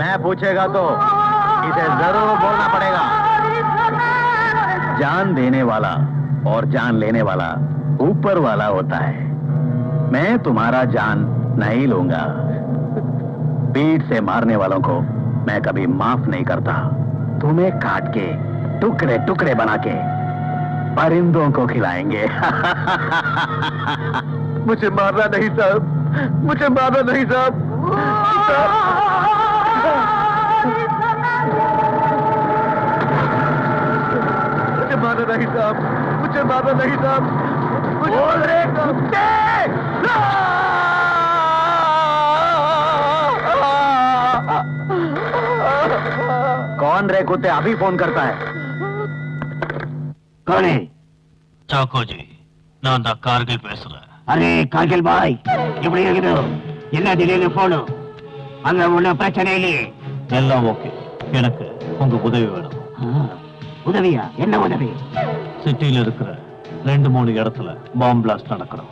Speaker 6: मैं पूछेगा तो इसे जरूर बोलना पड़ेगा। जान देने वाला और जान लेने वाला ऊपर वाला होता है। मैं तुम्हारा जान नहीं लूंगा। पीठ से मारने वालों को मैं कभी माफ नहीं करता। तुम्हें काट के टुकड़े टुकड़े बना के परिंदों को खिलाएंगे।
Speaker 7: मुझे मारना नहीं साहब, मुझे मारना नहीं साहब। मुझे मारना नहीं साहब, मुझे मारना नहीं साहब। बोल रहे कुत्ते!
Speaker 6: कौन रे कुत्ते अभी फोन करता है?
Speaker 4: कौन है?
Speaker 5: சாக்கோ ஜி, நான் தான் கார்கில் பேசுறேன்.
Speaker 4: அரே கார்கில் பாய், எப்படி இருக்குது? என்ன திடீர்னு போனு? அங்க ஒன்னும் பிரச்சனை இல்லையே?
Speaker 5: எல்லாம் ஓகே. எனக்கு உங்க உதவி வேணும்.
Speaker 4: உதவியா? என்ன உதவி?
Speaker 5: சிட்டியில இருக்கிற 2-3 இடத்துல பாம்பு பிளாஸ்ட் நடக்கணும்.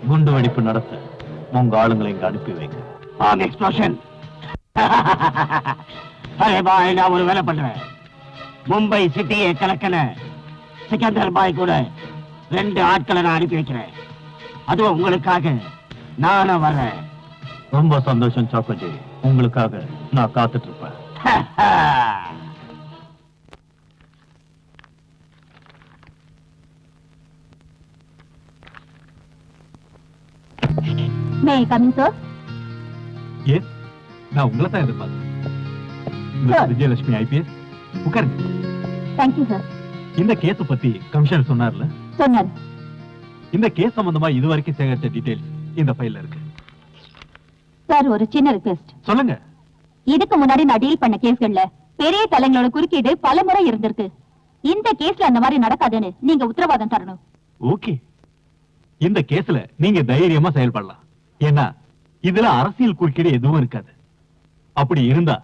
Speaker 5: குண்டு வெடிப்பு நடத்த உங்க ஆளுங்களை இங்க அனுப்பி வைங்க.
Speaker 4: Bomb explosion. அரே பாய், நான் ஒரு வேலை பண்றேன். மும்பை சிட்டியை கலக்கன சிக்கந்தர் பாய் கூட 2 ஆட்களை நான் அனுப்பி வைக்கிறேன். அதுவும் உங்களுக்காக நானும் வர்றேன்.
Speaker 5: ரொம்ப சந்தோஷம் சாக்கோஜி, உங்களுக்காக நான் காத்துட்டு இருப்பேன்.
Speaker 2: May I come in sir?
Speaker 3: Yes, நான் உங்களை தான் எதிர்பார்த்தேன். விஜயலட்சுமி ஐபிஎஸ், உட்காருங்க.
Speaker 2: Thank you sir.
Speaker 3: இந்த கேஸ பத்தி கமிஷனர் சொன்னார்ல,
Speaker 2: சொன்னார்.
Speaker 3: இந்த கேஸ் சம்பந்தமா இதுவரைக்கும் சேகரிச்ச டீடைல்ஸ் இந்த ஃபைல்ல இருக்கு.
Speaker 2: சார், ஒரு சின்ன ரிக்வெஸ்ட்.
Speaker 3: சொல்லுங்க.
Speaker 2: இதுக்கு முன்னாடி நான் டீல் பண்ண கேஸ்கள்ல பெரிய தலைங்களோட குறுக்கீடு பல முறை இருந்திருக்கு. இந்த கேஸ்ல அந்த மாதிரி நடக்காதுன்னு நீங்க உத்தரவாதம் தரணும்.
Speaker 3: ஓகே, இந்த கேஸ்ல நீங்க தைரியமா செயல்படலாம். ஏன்னா இதுல அரசியல் குறுக்கீடு எதுவும் இருக்காது. அப்படி இருந்தா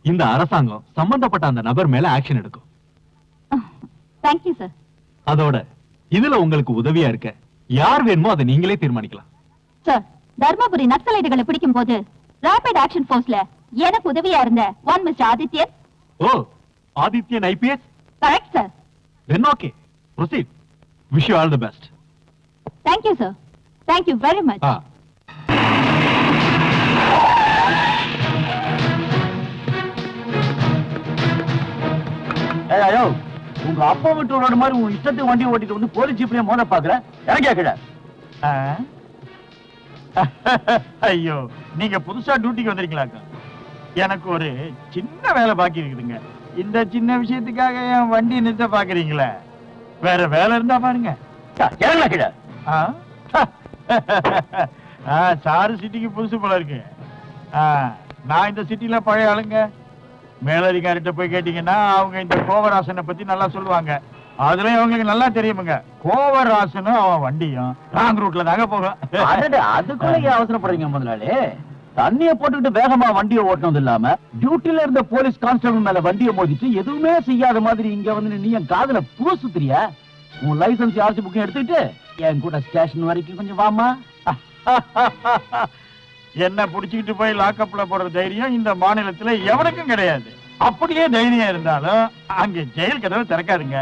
Speaker 3: இந்த அரசாங்கம் சம்பந்தப்பட்ட அந்த நபர் மேல ஆக்ஷன் எடுக்கும்.
Speaker 2: Thank you sir.
Speaker 3: அதோட இதுல உங்களுக்கு உதவியா இருக்க யார் வேணுமோ அதை நீங்களே தீர்மானிக்கலாம்.
Speaker 2: சார், தர்மபுரி நக்சலைட்டுகளை பிடிக்கும் போது ராபிட் ஆக்ஷன் போர்ஸ்ல எனக்கு உதவியா இருந்த ஒன் மிஸ்டர் ஆதித்யன்.
Speaker 3: ஓ, Adityan IPS.
Speaker 2: Correct sir.
Speaker 3: Then okay, proceed. Wish you all the best.
Speaker 2: Thank you sir. Thank you very much.
Speaker 6: ஐயோ, உங்க அப்பா விட்டு ரோடு மாதிரி உன் இஷ்டத்துக்கு வண்டி ஓட்டிட்டு வந்து போலீஸ் ஜீப்லயே மோத பாக்குற, எனக்கு கேக்குற?
Speaker 5: ஐயோ, நீங்க புதுசா டியூட்டிக்கு வந்திருக்கீங்களாக்கா? எனக்கு ஒரு சின்ன வேலை பாக்கி இருக்குதுங்க. இந்த சின்ன விஷயத்துக்காக என் வண்டி நிறுத்த பாக்குறீங்களே? வேற வேலை இருந்தா பாருங்க. சாரு சிட்டிக்கு புதுசு போல இருக்கு. நான் இந்த சிட்டில பழைய ஆளுங்க. மேலதிகாரிட்ட போய் கேட்டீங்கன்னா அவங்க இந்த கோவராசனை பத்தி நல்லா சொல்லுவாங்க. அதுலயும் அவங்களுக்கு நல்லா தெரியுமுங்க, கோவராசனும் அவன் வண்டியும் ராங் ரூட்ல தாங்க போகும்.
Speaker 6: அதுக்குள்ள ஏன் அவசரப்படுறீங்க முதலாளி? தண்ணிய போட்டுக்கிட்டு வேகமா வண்டியை ஓட்டணும் இல்லாம டியூட்டில இருந்த போலீஸ் கான்ஸ்டபிள் மேல வண்டியை மோதிட்டு எதுவுமே செய்யாத மாதிரி இங்க வந்து நீ என் காதுல பூசுத்திரியா? உன் லைசன்ஸ் ஆர்சி புக்கையும் எடுத்துக்கிட்டு என் கூட ஸ்டேஷன் வரைக்கும் கொஞ்சம் வாமா.
Speaker 5: என்ன புடிச்சுக்கிட்டு போய் லாக்அப்ல போடுற தைரியம் இந்த மாநிலத்துல எவனுக்கும் கிடையாது. அப்படியே தைரியம் இருந்தாலும் அங்க ஜெயில் கதவை திறக்காதுங்க.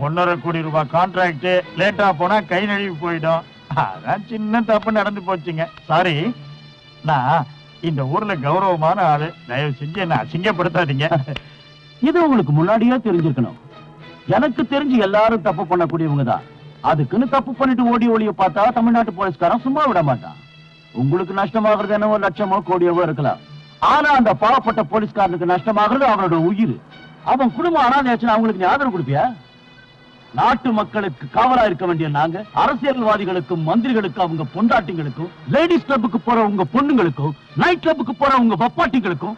Speaker 5: 1.5 கோடி ரூபாய் கான்ட்ராக்ட் லேட்டா போனா கை நழுவி போயிடும். அதான் சின்ன தப்பு நடந்து போச்சுங்க. சாரி. நான் இந்த ஊர்ல கௌரவமான ஆளு, தயவு செஞ்சு என்ன அசிங்கப்படுத்தாதீங்க.
Speaker 6: இது உங்களுக்கு முன்னாடியே தெரிஞ்சிருக்கணும். எனக்கு தெரிஞ்சு எல்லாரும் தப்பு பண்ணக்கூடியவங்க தான். அதுக்குன்னு தப்பு பண்ணிட்டு ஓடி ஓடிய பார்த்தா தமிழ்நாட்டு போலீஸ்காரன் சும்மா விட மாட்டான். உங்களுக்கு நஷ்டமாகிறது என்னவோ லட்சமோ கோடியவோ இருக்கலாம். ஆனா அந்த பாவப்பட்ட போலீஸ்காரனுக்கு நஷ்டமாகிறது அவனோட உயிர். அவன் குடும்பம் அனாதையாச்சுன்னா அவங்களுக்கு நீ ஆதரவு கொடுப்பியா? நாட்டு மக்களுக்கு காவலா இருக்க வேண்டிய நாங்க அரசியல்வாதிகளுக்கும் மந்திரிகளுக்கும் அவங்க பொண்டாட்டிங்களுக்கும், லேடிஸ் கிளப்புக்கு போற உங்க பொண்ணுங்களுக்கும், நைட் கிளப்புக்கு போற உங்க பப்பாட்டிங்களுக்கும்,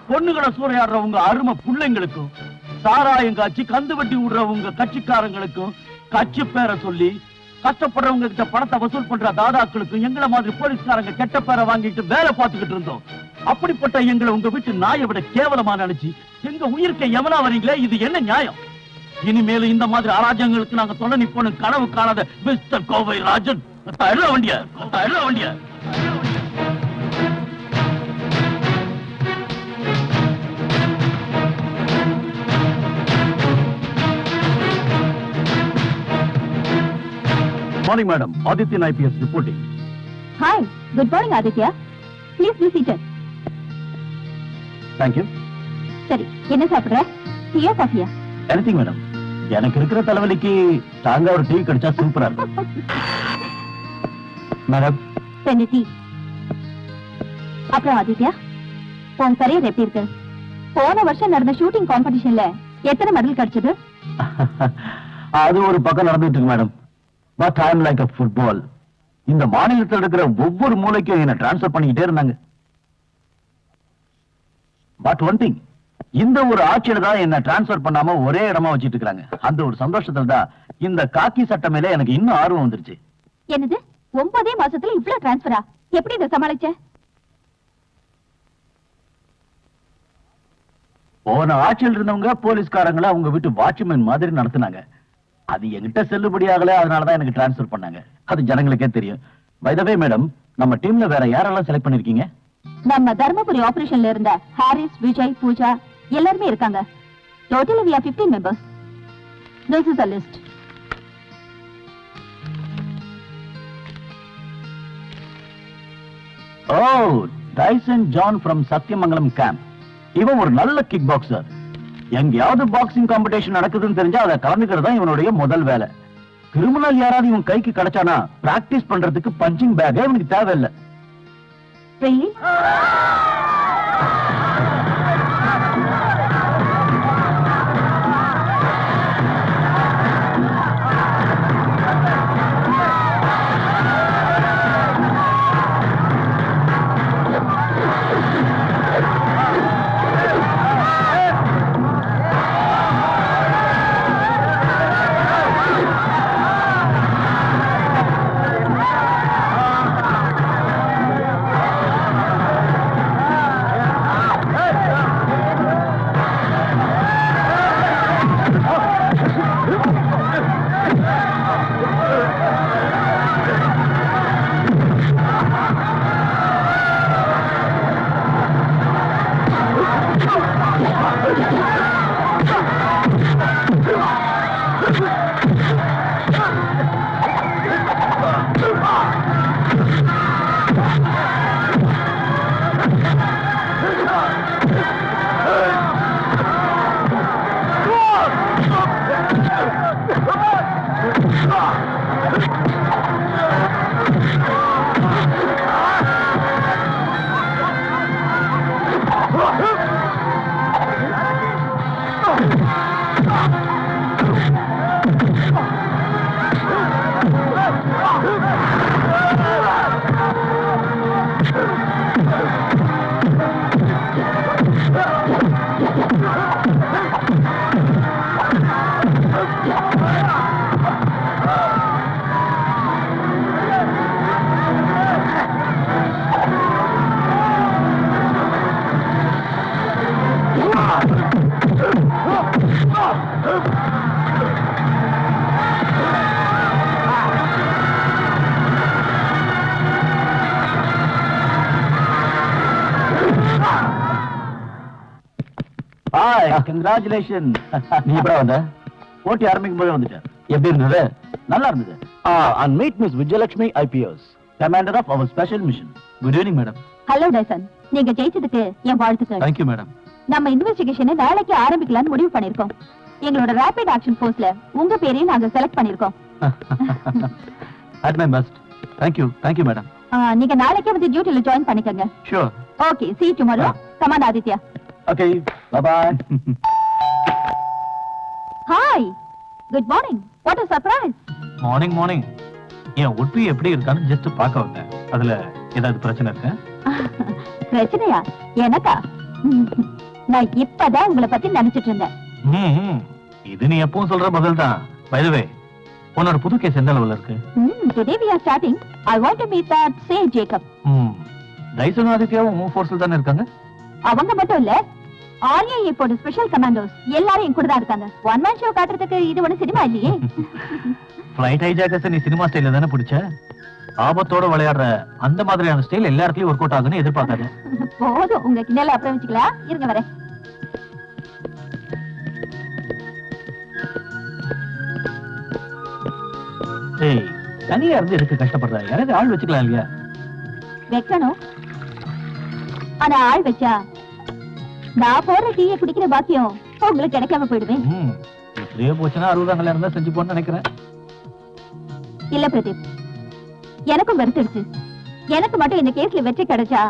Speaker 6: பொண்ணுகளை சூறையாடுற உங்க அருமை பிள்ளைங்களுக்கும், சாராயம் காய்ச்சி கந்து வட்டி விடுற உங்க கட்சிக்காரங்களுக்கும், கட்சி பேரை சொல்லி கஷ்டப்படுறவங்க கிட்ட பணத்தை வசூல் பண்ற தாதாக்களுக்கும் எங்களை மாதிரி போலீஸ்காரங்க கெட்ட பேரை வாங்கிட்டு வேலை பார்த்துக்கிட்டு இருந்தோம். அப்படிப்பட்ட எங்களை உங்க வீட்டு நாயை விட கேவலமா நினைச்சு எங்க உயிர்க்க எவனா வரீங்களே, இது என்ன நியாயம்? இனிமேலும் இந்த மாதிரி அராஜகங்களுக்கு நாங்க தொலை நிப்போம் கனவு காணாத மிஸ்டர் கோவை ராஜன். வண்டிய வண்டிய morning madam. Adityan IPS reporting.
Speaker 2: Hi, good morning Aditya. Please be seated.
Speaker 6: Thank you.
Speaker 2: சரி, என்ன சாப்பிடுற? டீயா காஃபியா?
Speaker 6: Anything madam. எனக்கு இருக்கிற தலைவலிக்கு தாங்க ஒரு டீ கிடைச்சா சூப்பரா இருக்கும். Madam,
Speaker 2: 2 tea. அப்புறம் ஆதித்யா, உன் கரியர் எப்படி இருக்கு? போன வருஷம் நடந்த ஷூட்டிங் காம்படிஷன்ல எத்தனை மெடல் கிடைச்சது?
Speaker 6: அது ஒரு பக்கம் நடந்துட்டு இருக்கு madam. But I am like a football. இந்த மாநிலத்தில் இருக்கிற ஒவ்வொரு மூலைக்கும் என்ன டிரான்ஸ்ஃபர் பண்ணிக்கிட்டே இருந்தாங்க. பட் ஒன் திங், இந்த ஒரு ஆட்சியில தான் என்ன டிரான்ஸ்ஃபர் பண்ணாம ஒரே இடமா வச்சிட்டு இருக்காங்க. அந்த ஒரு சந்தோஷத்துல தான் இந்த காக்கி சட்டை மேல எனக்கு இன்னும் ஆர்வம் வந்துருச்சு.
Speaker 2: என்னது, 9 மாசத்துல இவ்ளோ டிரான்ஸ்ஃபரா? எப்படி இதை சமாளிச்ச?
Speaker 6: போன ஆட்சியில் இருந்தவங்க போலீஸ்காரங்களை அவங்க வீட்டு வாட்ச்மேன் மாதிரி நடத்தினாங்க. அது என்கிட்ட செல்லுபடி ஆகல, அதனாலதான் எனக்கு டிரான்ஸ்ஃபர் பண்ணாங்க. அது ஜனங்களுக்கே தெரியும். பை தி வே மேடம், நம்ம டீம்ல வேற யாரெல்லாம் செலக்ட் பண்ணிருக்கீங்க?
Speaker 2: நம்ம தர்மபுரி ஆபரேஷன்ல இருந்த ஹாரிஸ், விஜய், பூஜா எல்லாருமே இருக்காங்க. Totally we are 15 members. This is the list.
Speaker 6: Oh, Dyson John from Sathyamangalam camp. இவன் ஒரு நல்ல கிக் பாக்ஸர். எங்கேயாவது பாக்ஸிங் காம்படிஷன் நடக்குதுன்னு தெரிஞ்சா அதை கலந்துக்கிறது தான் இவனுடைய முதல் வேலை. கிரிமினல் யாராவது இவன் கைக்கு கிடைச்சானா பிராக்டிஸ் பண்றதுக்கு பஞ்சிங் பேக்கே இவனுக்கு தேவையில்லை.
Speaker 2: Really?
Speaker 6: Hi, congratulation. நீ எப்படா வந்த? போட்டி ஆரம்பிக்கும் போதே வந்துட்டேன். எப்படி இருந்தது? நல்லா இருந்தது. And meet miss Vijayalakshmi IPS, commander of our special mission. Good evening madam.
Speaker 2: Hello Tyson, நீங்க ஜெயிச்சதுக்கு என் வாழ்த்துக்கள்.
Speaker 5: Thank you madam.
Speaker 2: நம்ம இன்வெஸ்டிகேஷனை நாளைக்கு ஆரம்பிக்கலாம்னு முடிவு பண்ணிருக்கோம். எங்களோட ரேபிட் ஆக்ஷன் ஃபோர்ஸ்ல உங்க பேரையும் நாங்க செலக்ட் பண்ணிருக்கோம்.
Speaker 5: At my best. Thank you madam.
Speaker 2: நீங்க நாளைக்கே வந்து டியூட்டில ஜாயின் பண்ணிக்கங்க.
Speaker 5: Sure.
Speaker 2: Okay, see you tomorrow. Come on, Aditya.
Speaker 6: Okay, bye bye.
Speaker 2: Hi, good morning. What a surprise.
Speaker 5: Morning. என் ஒட்டு எப்படி இருக்கான்னு ஜஸ்ட் பார்க்க வந்தேன். அதுல ஏதாவது பிரச்சனை இருக்கு?
Speaker 2: பிரச்சனையா? எனக்கா? நான் இப்பதான் உங்களை பத்தி நினைச்சிட்டு இருந்தேன்.
Speaker 5: இது நீ எப்பவும் சொல்ற பதில் தான். பை தி வே, உன்னோட புது கேஸ் எந்த லெவல்ல இருக்கு?
Speaker 2: Today we are starting. I want to meet that say Jacob.
Speaker 5: Tyson ஆதித்யாவும் உன் ஃபோர்ஸ்ல தானே இருக்காங்க?
Speaker 2: அவங்க மட்டும் இல்ல, ஆர்யா இப்போட ஸ்பெஷல் கமாண்டோஸ் எல்லாரும் என் கூட தான் இருக்காங்க. ஒன் மேன் ஷோ காட்டுறதுக்கு இது ஒண்ணு சினிமா இல்லையே.
Speaker 5: ஃளைட் ஹைஜாக்கர்ஸ் நீ சினிமா ஸ்டைல்ல தானே பிடிச்ச? ஆபத்தோட விளையாடுற அந்த மாதிரியான ஸ்டைல் எல்லா இடத்துலயும் ஒர்க் அவுட் ஆகுன்னு எதிர்பார்க்காத.
Speaker 2: போதும், உங்க கிண்டல அப்புறம் வச்சுக்கலாம். இருங்க வரேன்.
Speaker 5: ஏய், தனியா இருந்து எதுக்கு கஷ்டப்படுற? யாராவது ஆள் வச்சுக்கலாம் இல்லையா?
Speaker 2: வைக்கணும், ஆனா ஆள் வச்சா நான் போற டீயை குடிக்கிற பாக்கியம் உங்களுக்கு கிடைக்காம போயிடுவேன்.
Speaker 5: இப்படியே போச்சுன்னா 60 கல்யாணம் இருந்தா செஞ்சு போன்னு நினைக்கிறேன்.
Speaker 2: இல்ல பிரதீப், எனக்கும் வெறுத்துடுச்சு. எனக்கு மட்டும் இந்த கேஸ்ல வெற்றி கிடைச்சா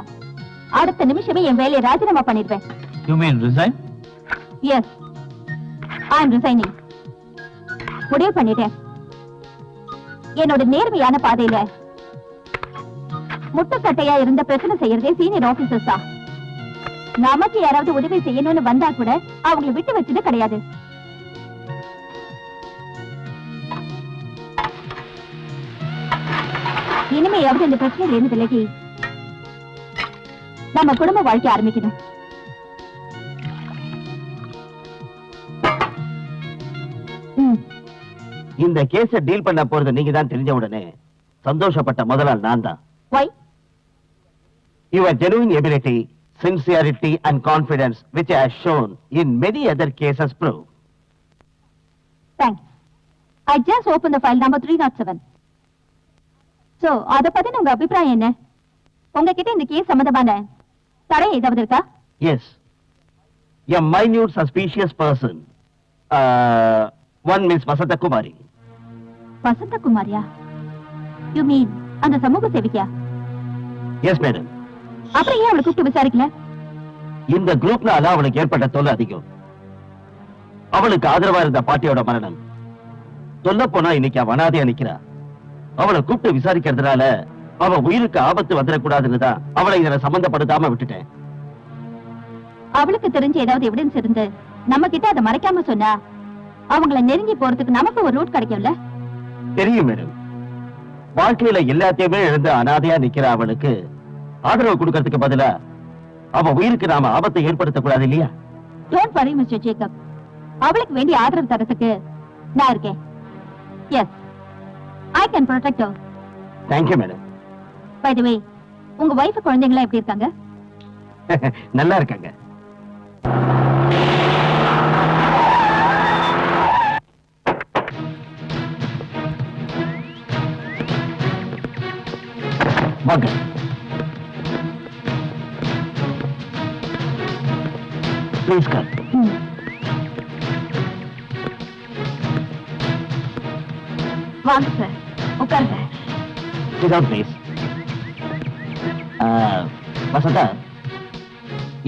Speaker 2: அடுத்த நிமிஷமே என் வேலையை ராஜினாமா பண்ணிடுவேன்.
Speaker 5: You mean resign?
Speaker 2: Yes, I am resigning. முடிவு பண்ணிட்டேன். என்னோட நேர்மையான பாதையில முட்டுக்கட்டையா இருந்த பிரச்சனை செய்யறதே சீனியர் ஆபீசர்ஸ் தான். நமக்கு யாராவது உதவி செய்யணும்னு வந்தா கூட அவங்களை விட்டு வச்சது கிடையாது. இனிமையாவது இந்த பிரச்சனையில இருந்து விலகி நம்ம குடும்ப வாழ்க்கை ஆரம்பிக்கணும்.
Speaker 4: இந்த கேஸ டீல் பண்ண போறது நீங்க தான் தெரிஞ்ச உடனே சந்தோஷப்பட்ட முதலாள் நான் தான்.
Speaker 2: Why?
Speaker 4: Your genuine ability, sincerity and confidence which I have shown in many other cases prove.
Speaker 2: Thanks. I just opened the file number 307. So, அத பத்தி உங்க அபிப்பிராயம் என்ன? உங்ககிட்ட இந்த கேஸ் சம்பந்தமான தடை ஏதாவது இருக்கா?
Speaker 4: Yes. A minute suspicious person. One Miss Vasanta Kumari.
Speaker 2: Vasantha குமாரியா? You mean அந்த சமூக சேவிக்கா?
Speaker 4: Yes, madam.
Speaker 2: அப்புறம் ஏன் அவளை கூப்பிட்டு விசாரிக்கல?
Speaker 4: இந்த குரூப்னால அவளுக்கு ஏற்பட்ட தொல்லை அதிகம். அவளுக்கு ஆதரவா இருந்த பாட்டியோட மரணம். சொல்ல போனா இன்னைக்கு அவ அனாதையா நிக்கிறா. அவளை கூப்பிட்டு விசாரிக்கிறதுனால அவ உயிருக்கு ஆபத்து வந்துடக்கூடாதுன்னு தான் அவளை இதுல சம்பந்தப்படுத்தாம விட்டுட்டேன்.
Speaker 2: அவளுக்கு தெரிஞ்ச ஏதாவது எவிடன்ஸ் இருந்து நம்ம கிட்ட அதை மறைக்காம சொன்னா அவங்கள நெருங்கி போறதுக்கு நமக்கு ஒரு ரூட் கிடைக்கும்ல?
Speaker 4: தெரியும் மேடம். வாழ்க்கையில எல்லாத்தையுமே இழந்து அனாதையா நிக்கிற அவளுக்கு ஆதரவு கொடுக்கறதுக்கு பதிலா அவ உயிருக்கு நாம ஆபத்தை ஏற்படுத்தக்கூடாது இல்லையா?
Speaker 2: டோன்ட் வரி மிஸ்டர் ஜேக்கப், அவளுக்கு வேண்டிய ஆதரவு தரத்துக்கு நான் இருக்கேன். Yes, I can protect her.
Speaker 4: Thank you madam.
Speaker 2: By the way, உங்க வைஃப் குழந்தைங்களா எப்படி இருக்காங்க?
Speaker 4: நல்லா இருக்காங்க. வாங்க. Please come.
Speaker 2: வாங்க சார், உட்காருங்க.
Speaker 4: Sit down, please. வசந்தா,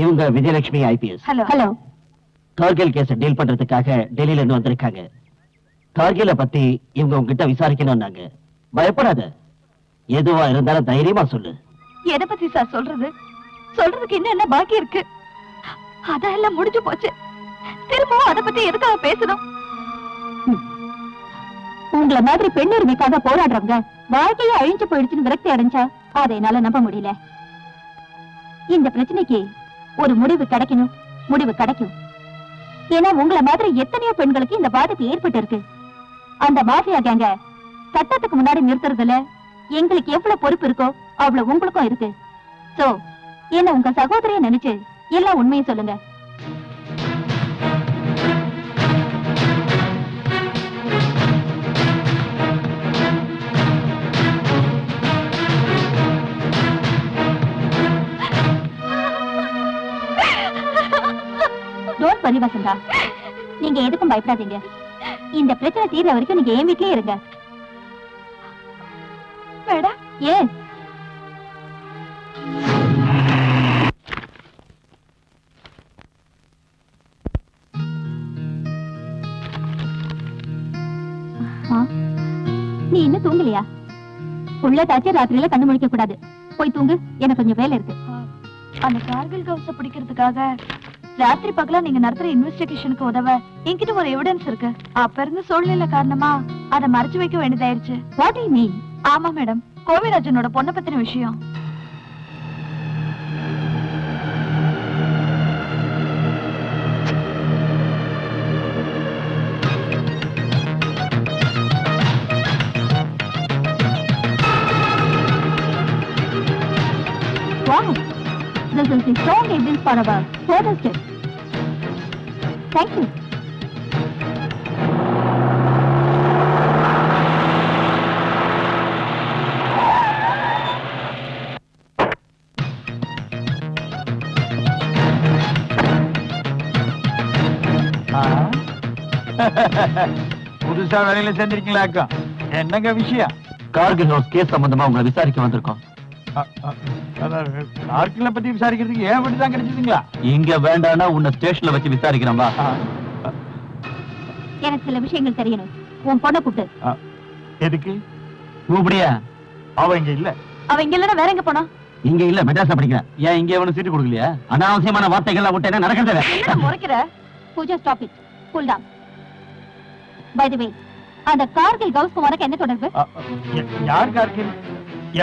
Speaker 4: இவங்க விஜயலட்சுமி ஐபிஎஸ்.
Speaker 2: ஹலோ.
Speaker 4: கார்கில் கேஸ டீல் பண்றதுக்காக டெல்லியில இருந்து வந்திருக்காங்க. கார்கில பத்தி இவங்க உங்ககிட்ட விசாரிக்கணும்னாங்க. பயப்படாத, எதுவா இருந்தாலும் தைரியமா சொல்லு.
Speaker 2: எதை பத்தி சார் சொல்றது? சொல்றதுக்கு இன்னும் என்ன பாக்கி இருக்கு? அதெல்லாம் முடிஞ்சு போச்சு. திரும்பவும் அதை பத்தி எதுக்காக பேசணும்? உங்களை மாதிரி பெண் உரிமைக்காக போராடுறவங்க வாழ்க்கையே அழிஞ்சு போயிடுச்சுன்னு விரக்தி அடைஞ்சா அதை என்னால நம்ப முடியல. இந்த பிரச்சனைக்கு ஒரு முடிவு கிடைக்கணும், முடிவு கிடைக்கும். ஏன்னா உங்களை மாதிரி எத்தனையோ பெண்களுக்கு இந்த பாதிப்பு ஏற்பட்டு இருக்கு. அந்த மாஃபியா கேங்க சட்டத்துக்கு முன்னாடி நிறுத்துறதுல எங்களுக்கு எவ்வளவு பொறுப்பு இருக்கோ அவ்வளவு உங்களுக்கும் இருக்கு. சோ என்ன உங்க சகோதரிய நினைச்சு எல்லா உண்மையும் சொல்லுங்க. டோன்ட் வரி வசந்தா, நீங்க எதுக்கும் பயப்படாதீங்க. இந்த பிரச்சனை தீர்ற வரைக்கும் நீங்க என் வீட்லயே இருங்க. மேடம் ஏன் நீ இன்னும் தூங்கலையா? உள்ளதாச்சும் ராத்திரியில கண்ணு முழிக்க கூடாது. போய் தூங்கு, எனக்கு கொஞ்சம் வேலை இருக்கு. அந்த கார்கில் கவுஸ பிடிக்கிறதுக்காக ராத்திரி பகலா நீங்க நடத்துற இன்வெஸ்டிகேஷனுக்கு உதவ என்கிட்ட ஒரு எவிடன்ஸ் இருக்கு. அப்ப இருந்து சூழ்நிலை காரணமா அதை மறைச்சு வைக்க வேண்டியதாயிருச்சு. What you mean? ஆமா மேடம், கோவிராஜனோட பொண்ணை பத்தின விஷயம். Wow, this is the strong evidence for our further steps. Thank you.
Speaker 5: புதுசா வேலையில சேர்ந்திருக்கீங்களாக்கா? என்னங்க விஷயம்?
Speaker 3: கார்கில் ஹவுஸ் கேஸ் சம்பந்தமா உங்களை விசாரிக்க வந்திருக்கோம்.
Speaker 5: கார்கில பத்தி விசாரிக்கிறதுக்கு ஏன் விட்டு தான் கிடைச்சதுங்களா?
Speaker 3: இங்க வேண்டாம்னா உன்னை ஸ்டேஷன்ல வச்சு விசாரிக்கிறோம்பா.
Speaker 2: எனக்கு சில விஷயங்கள் தெரியணும். உன் பொண்ணை கூப்பிட்டு.
Speaker 5: எதுக்கு?
Speaker 3: கூப்பிடியா?
Speaker 5: அவ இங்க இல்ல.
Speaker 2: அவ இங்க இல்லன்னா வேற எங்க போனா?
Speaker 3: இங்க இல்ல, மெட்ராஸ்ல படிக்கிறேன். ஏன் இங்க எவனும் சீட்டு கொடுக்கலையா? அனாவசியமான வார்த்தைகள்லாம் விட்டு என்ன நடக்கிறது?
Speaker 2: என்ன முறைக்கிற? Pooja, stop it. Cool down. By the way, அந்த கார்கில் கவுஸ்க்கு உனக்கு என்ன தொடர்பு?
Speaker 5: யார் கார்கில்?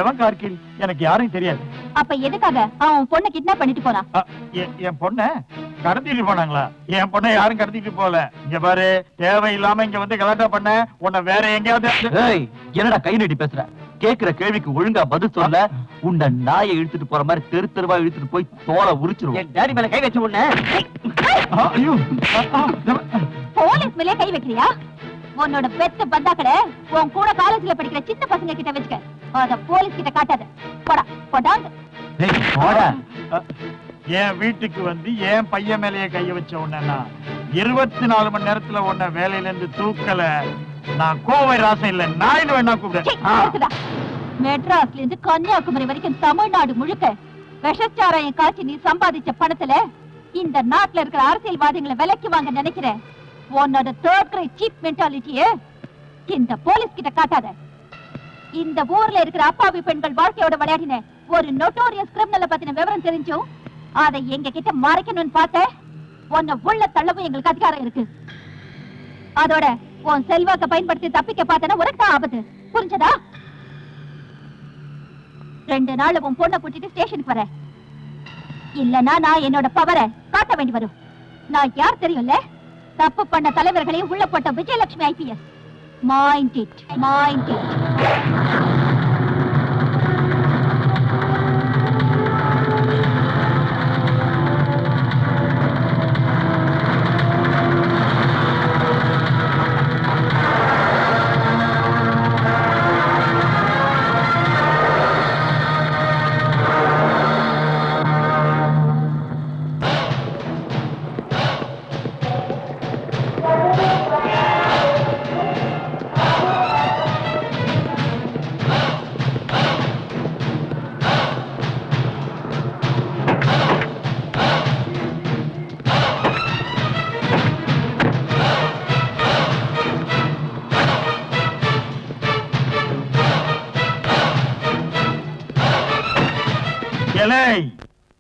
Speaker 5: எவன் கார்கில்? எனக்கு யாரையும் தெரியாது.
Speaker 2: அப்ப எதுக்காக அவன் பொண்ணை கிட்னாப் பண்ணிட்டு போறான்?
Speaker 5: என் பொண்ண கடத்திட்டு போனாங்களா? என் பொண்ணை யாரும் கடத்திட்டு போல. இங்க பாரு, தேவையில்லாம இங்க வந்து கலாட்டா பண்ண உன்னை வேற எங்கேயாவது.
Speaker 3: ஏய், என்னடா கை நீட்டி பேசுற? கேக்குற கேள்விக்கு ஒழுங்கா பதில் சொல்ல உன்னை நாயை இழுத்துட்டு போற மாதிரி தெரு தெருவா இழுத்துட்டு போய் தோலை உரிச்சிருவோம்.
Speaker 4: என் டாடி மேல கை வச்ச உடனே
Speaker 5: ஐயோ,
Speaker 2: போலீஸ் மேலே கை வைக்கிறியா? உன்னோட பெத்த பந்தாக்கட உன் கூட காலேஜ்ல படிக்கிற சின்ன பசங்க கிட்ட வச்சுக்க. அத போலீஸ் கிட்ட காட்டாத. போடா போடாங்க.
Speaker 3: ஏய், போடா.
Speaker 5: என் வீட்டுக்கு வந்து என் பையன் மேலேயே கைய வச்ச உடனே 24 மணி நேரத்துல உன்னை வேலையில இருந்து தூக்கல. நான் கோவை ராசம் இல்ல, நாயுடு வேணா கூப்பிட.
Speaker 2: மெட்ராஸ்ல இருந்து கன்னியாகுமரி வரைக்கும் தமிழ்நாடு முழுக்க விஷச்சாராயம் காய்ச்சி நீ சம்பாதிச்ச பணத்துல இந்த நாட்டுல இருக்கிற அரசியல்வாதிகளை விலைக்கு வாங்க நினைக்கிறேன். உன்னோட தேர்ட் கிரேட் சீப் மென்டாலிட்டியே இந்த போலீஸ் கிட்ட காட்டாத. இந்த ஊர்ல இருக்கிற அப்பாவி பெண்கள் வாழ்க்கையோட விளையாடின ஒரு நோட்டோரியஸ் கிரிமினலை பத்தின விவரம் தெரிஞ்சும் அதை எங்க கிட்ட மறைக்கணும்னு பார்த்த உன்னை உள்ள தள்ளவும் எங்களுக்கு அதிகாரம் இருக்கு. அதோட உன் செல்வாக்க பயன்படுத்தி தப்பிக்க பார்த்தனா உனக்கு ஆபத்து. புரிஞ்சதா? 2 நாள் உன் பொண்ணை கூட்டிட்டு ஸ்டேஷனுக்கு வர. இல்லனா நான் என்னோட பவரை காட்ட வேண்டி வரும். நான் யார் தெரியும்ல? தப்பு பண்ண தலைவர்களையும் உள்ள போட்ட Vijayalakshmi IPS. Mind it, mind it.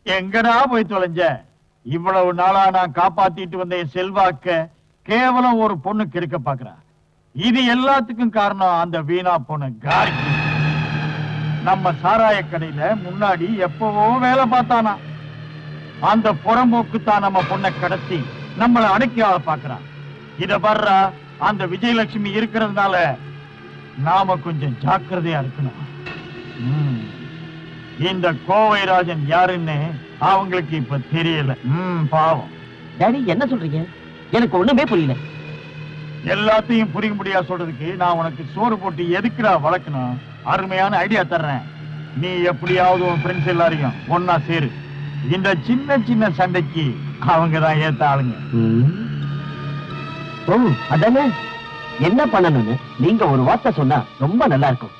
Speaker 5: எங்கடா போய் தொலைஞ்ச?
Speaker 8: இவ்வளவு நாளா நான் காப்பாத்திட்டு வந்த என் செல்வாக்க கேவலம் ஒரு பொண்ணு கெடுக்க பாக்குறா. இது எல்லாத்துக்கும் காரணம் அந்த வீணா பொண்ணு கார்கி. நம்ம சாராய கடையில முன்னாடி எப்பவோ வேலை பார்த்தானா. அந்த புறம்போக்கு தான் நம்ம பொண்ணை கடத்தி நம்மளை அடக்கி ஆள பாக்குறான். இத வர்றா அந்த விஜயலட்சுமி இருக்கிறதுனால நாம கொஞ்சம் ஜாக்கிரதையா இருக்கணும். இந்த கோவைராஜன் யாருன்னு அவங்களுக்கு இப்ப தெரியல. பாவம்.
Speaker 4: டாடி என்ன சொல்றீங்க? எனக்கு ஒண்ணுமே புரியல.
Speaker 8: எல்லாத்தையும் புரிய முடியா சொல்றதுக்கு நான் உனக்கு சோறு போட்டு எதுக்குடா வளர்க்கணும்? அருமையான ஐடியா தர்றேன். நீ எப்படியாவது உன் ஃப்ரெண்ட்ஸ் எல்லாரையும் ஒன்னா சேரு. இந்த சின்ன சின்ன சண்டைக்கு அவங்க தான் ஏத்த ஆளுங்க.
Speaker 4: ஓ அதானே. என்ன பண்ணணும்னு நீங்க ஒரு வார்த்தை சொன்னா ரொம்ப நல்லா இருக்கும்.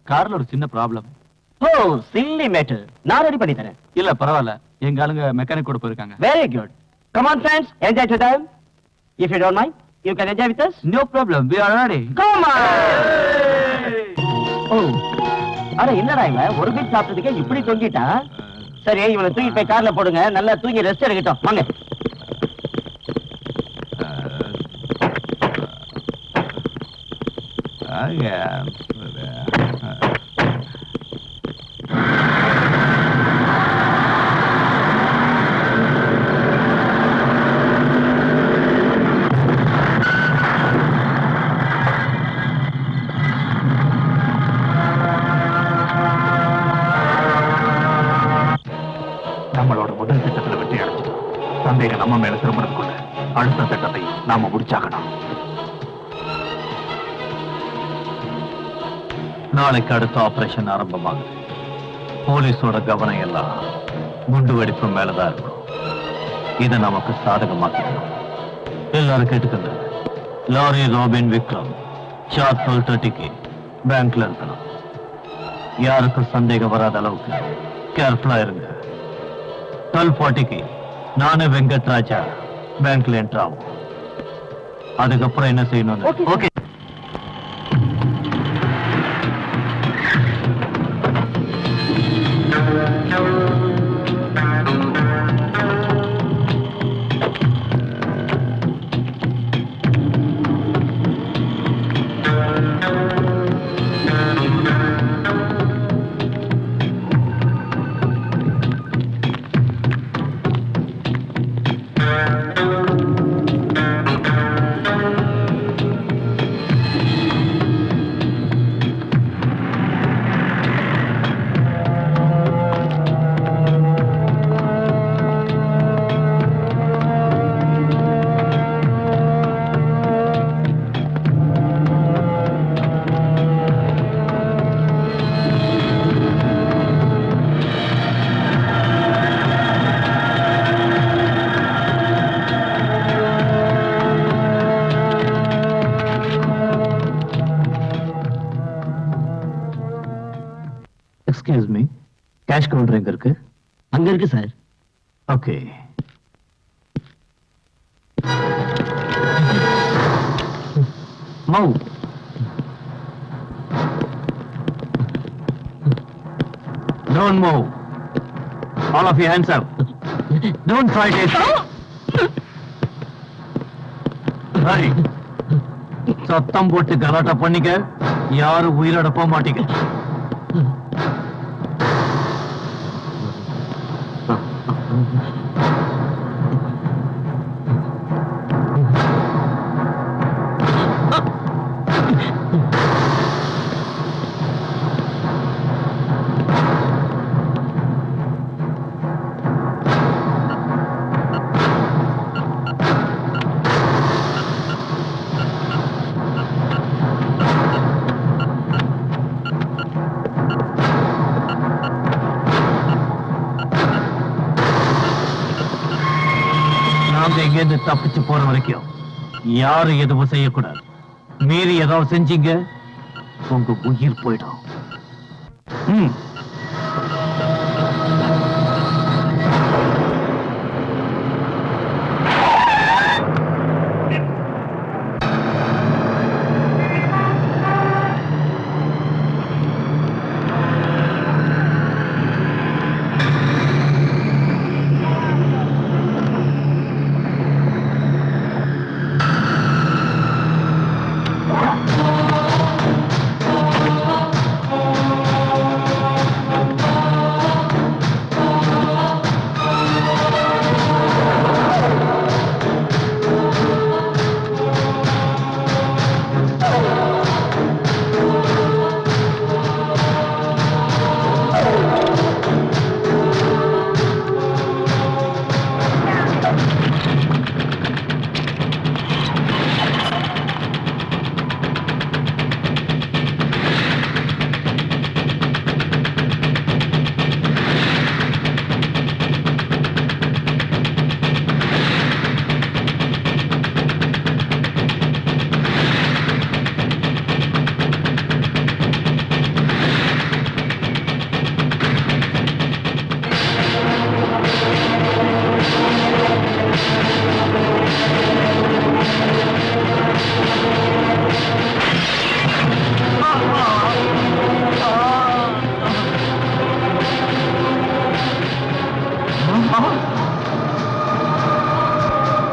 Speaker 5: கார்ல ஒரு சின்ன ப்ராப்ளம்.
Speaker 4: Oh silly matter. நான் ரெடி பண்ணி தரேன்.
Speaker 5: இல்ல பரவாயில்ல, எங்க ஆளுங்க மெக்கானிக் கூட போயிருக்காங்க.
Speaker 4: Very good. Come on friends, enjoy to time. If you don't mind you can enjoy with us.
Speaker 5: No problem, we are ready.
Speaker 4: Come on. ஓ அட என்னடா இவன் ஒரு பீட் சாப்பிட்டதுக்கே இப்படி தொங்கிட்டான். சரி இவனை தூக்கி போய் கார்ல போடுங்க. நல்லா தூங்கி ரெஸ்ட் எடுக்கட்டும். வாங்க.
Speaker 3: நம்மளோட முதல் திட்டத்துல வெற்றி அடைஞ்சிட்டோம். சந்தேகம் நம்ம மேல திரும்புறதுக்குள்ள அடுத்த திட்டத்தை நாம முடிச்சாகணும்.
Speaker 5: நாளைக்கு அடுத்த ஆபரேஷன் ஆரம்பமாகுது. போலீஸோட கவனம் எல்லாம் குண்டு வெடிப்பு மேலதான் இருக்கும். இதை நமக்கு சாதகமாக்கிக்கணும். எல்லாரும் கேட்டுக்கங்க. லாரி ராபின் விக்ரம் ஷார்ப் 12:30க்கு பேங்க்ல இருக்கணும். யாருக்கும் சந்தேகம் வராத அளவுக்கு கேர்ஃபுல்லா இருங்க. 12:40க்கு நானு வெங்கட் ராஜா பேங்க்ல என்டர் ஆகும். அதுக்கப்புறம் என்ன செய்யணும்? Okay. Excuse me, cash counter எங்க இருக்கு?
Speaker 4: அங்க இருக்கு sir.
Speaker 5: Okay. Move. Don't move. All of you hands up. Don't fight it. Hurry. சத்தம் போட்டு கலாட்டா பண்ணிக்க, யாரும் உயிரோட போக மாட்டீங்க. நாங்க இங்கிருந்து தப்பிச்சு போற வரைக்கும் யாரும் எதுவும் செய்யக்கூடாது. மீறி ஏதாவது செஞ்சீங்க, உங்க உயிர் போயிடும்.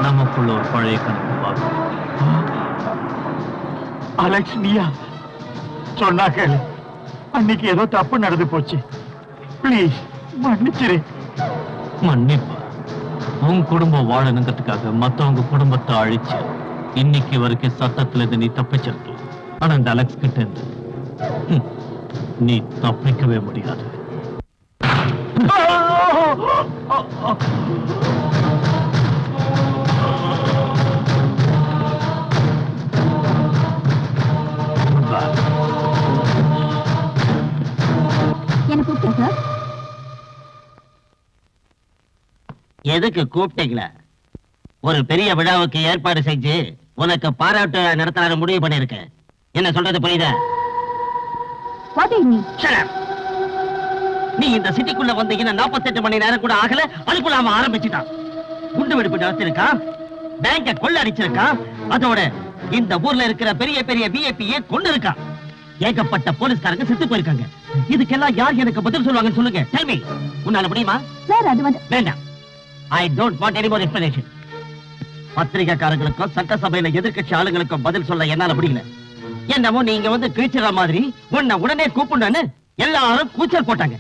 Speaker 5: நமக்குள்ள ஒரு பழைய கணக்கு பார்க்கணும்.
Speaker 8: அலெக்ஸ், நீயா? சொன்னா கேளு. அன்னைக்கு ஏதோ தப்பு நடந்து போச்சு. ப்ளீஸ் மன்னிச்சிரு.
Speaker 5: மன்னிப்பு? உன் குடும்பம் வாழணுங்கிறதுக்காக மத்தவங்க குடும்பத்தை அழிச்சு இன்னைக்கு வரைக்கும் சத்தத்துல இருந்து நீ தப்பிச்சிருக்கலாம். ஆனா இந்த அலெக்ஸ் கிட்ட இருந்து நீ தப்பிக்கவே முடியாது.
Speaker 2: எனக்கு கூப்பிட்டேன் சார்.
Speaker 4: எதுக்கு கூப்பிட்டீங்களா? ஒரு பெரிய விழாவுக்கு ஏற்பாடு செஞ்சு உனக்கு பாராட்டு நடத்தலான்னு முடிவு பண்ணிருக்கேன். என்ன சொல்றது புரியுதா?
Speaker 2: What do you mean?
Speaker 4: Shut up. நீ இந்த சிட்டிக்குள்ள வந்து இன்னும் 48 மணி நேரம் கூட ஆகல, அதுக்குள்ள அவன் ஆரம்பிச்சுட்டான். குண்டு வெடிப்பு நடத்திருக்கான், பேங்க கொள்ள அடிச்சிருக்கான், அதோட இந்த ஊர்ல இருக்கிற பெரிய பெரிய விஐபியை கொண்டு இருக்கான். ஏகப்பட்ட போலீஸ்காரங்க செத்து போயிருக்காங்க. இதுக்கெல்லாம் யார் எனக்கு பதில் சொல்லுவாங்கன்னு சொல்லுங்க. Tell me. உன்னால முடியுமா?
Speaker 2: சார் அது வந்து
Speaker 4: வேண்டாம். I don't want any more explanation. பத்திரிகைக்காரங்களுக்கும் சட்டசபையில எதிர்க்கட்சி ஆளுங்களுக்கும் பதில் சொல்ல என்னால முடியல. என்னமோ நீங்க வந்து கிழிச்சிற மாதிரி உன்னை உடனே கூப்பிடுன்னு எல்லாரும் கூச்சல் போட்டாங்க.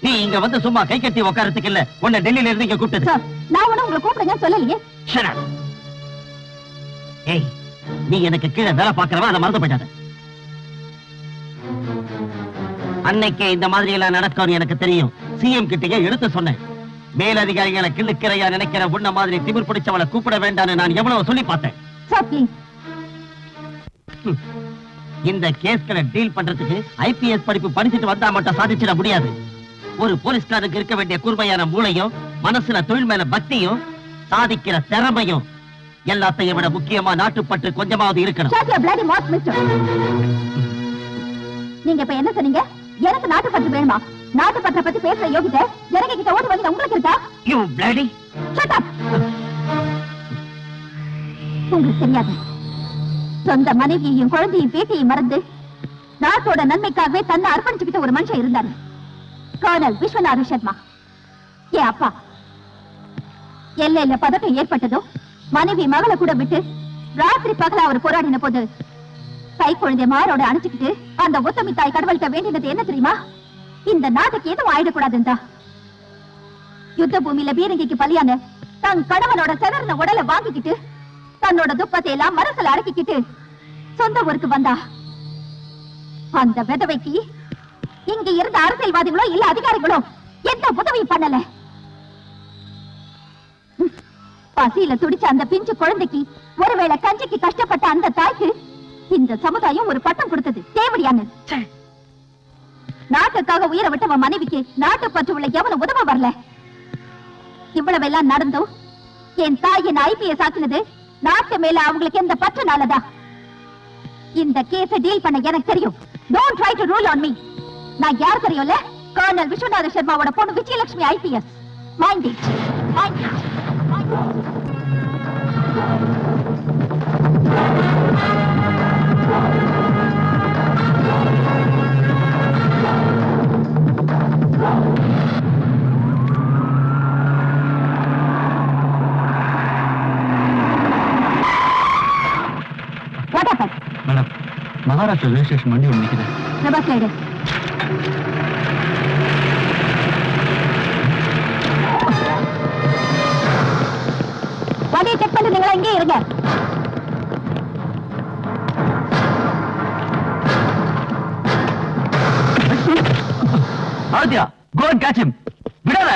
Speaker 4: நீ இங்க வந்து சும்மா கை கட்டி உட்காரத்துக்கு இல்ல, உன்னை டெல்லியில இருந்து இங்க கூப்பிட்டது.
Speaker 2: சார், நான் ஒண்ணு உங்களை கூப்பிடுங்க சொல்லலையே.
Speaker 4: Shut up. ஏய், நீ எனக்கு கீழே வேலை பார்க்கறவன், அதை மறந்து போயிட்டாத. அன்னைக்கே இந்த மாதிரி எல்லாம் நடக்கும் எனக்கு தெரியும். சிஎம் கிட்டயே எடுத்து சொன்னேன். மேலதிகாரிகளை கிள்ளுக்கிறையா நினைக்கிற உன்ன மாதிரி திமிர் பிடிச்சவளை கூப்பிட வேண்டாம்னு நான் எவ்வளவு சொல்லி பார்த்தேன்.
Speaker 2: Sir please.
Speaker 4: இந்த கேஸ்களை டீல் பண்றதுக்கு ஐபிஎஸ் படிப்பு படிச்சுட்டு வந்தா மட்டும் சாதிச்சிட முடியாது. ஒரு போலீஸ்காரனுக்கு இருக்க வேண்டிய கூர்மையான மூளையும் மனசுல தொழில் மேல பக்தியும் சாதிக்கிற திறமையும் எல்லாத்தையும் விட முக்கியமா நாட்டுப்பற்று கொஞ்சமாவது இருக்கணும்.
Speaker 2: Shut your bloody mouth, mister. நீங்க இப்ப என்ன சொன்னீங்க? எனக்கு நாட்டுப்பற்று வேணுமா? நாட்டுப்பற்ற பத்தி பேசுற யோகிதை ஜனங்க கிட்ட ஓட்டு வாங்கி உங்களுக்கு இருக்கா?
Speaker 4: You bloody
Speaker 2: Shut up! உங்களுக்கு தெரியாது, சொந்த மனைவியையும் குழந்தையும் பேட்டியையும் மறந்து நாட்டோட நன்மைக்காகவே தன்னை அர்ப்பணிச்சுக்கிட்ட ஒரு மனுஷன் இருந்தாரு, கர்னல் விஸ்வநாத சர்மா. என் அப்பா எல்லையில பதட்டம் ஏற்பட்டதும் மனைவி மகளை கூட விட்டு ராத்திரி பகல அவர் போராடின போது கை குழந்தை மாரோட அணைச்சுக்கிட்டு அந்த ஒத்தமி தாய் கடவுள்கிட்ட வேண்டினது என்ன தெரியுமா? இந்த நாட்டுக்கு எதுவும் ஆயிடக்கூடாதுந்தா. யுத்த பூமியில பீரங்கிக்கு பலியான தன் கணவனோட செதறின உடலை வாங்கிக்கிட்டு தன்னோட துப்பத்தை எல்லாம் மரசல அடக்கிக்கிட்டு சொந்த ஊருக்கு வந்தா. அந்த விதவைக்கு இங்க இருந்த அரசியல்வாதிகளோ இல்ல அதிகாரிகளோ எந்த உதவியும் பண்ணல. பசியில துடிச்ச அந்த பிஞ்சு குழந்தைக்கு ஒருவேளை கஞ்சிக்கு கஷ்டப்பட்ட அந்த தாய்க்கு இந்த சமுதாயம் ஒரு பட்டம் கொடுத்தது தேவடியான்னு. நாட்டுக்காக உயிரை விட்டவன் மனைவிக்கு நாட்டு பற்று உள்ள எவனும் உதவ வரல. இவ்வளவெல்லாம் நடந்தும் என் தாய் என்ன IPS ஆக்கினது நாட்டு மேல அவங்களுக்கு எந்த பற்றுனாலதான். இந்த கேஸ டீல் பண்ண எனக்கு தெரியும். Don't try to rule on me. நான் யார் தெரியும்ல? கர்னல் விஸ்வநாத சர்மாவோட பொண்ணு Vijayalakshmi IPS. Mind it. Mind it. Mind it. What happened?
Speaker 5: Madam, Maharashtra railway station வண்டி ஒன்று நிற்குது.
Speaker 2: பிரபாஸ் லைடு. வண்டியை செக் பண்ணுறீங்களா? இங்கே இருங்க.
Speaker 5: Aditya, go and catch him. விடாத.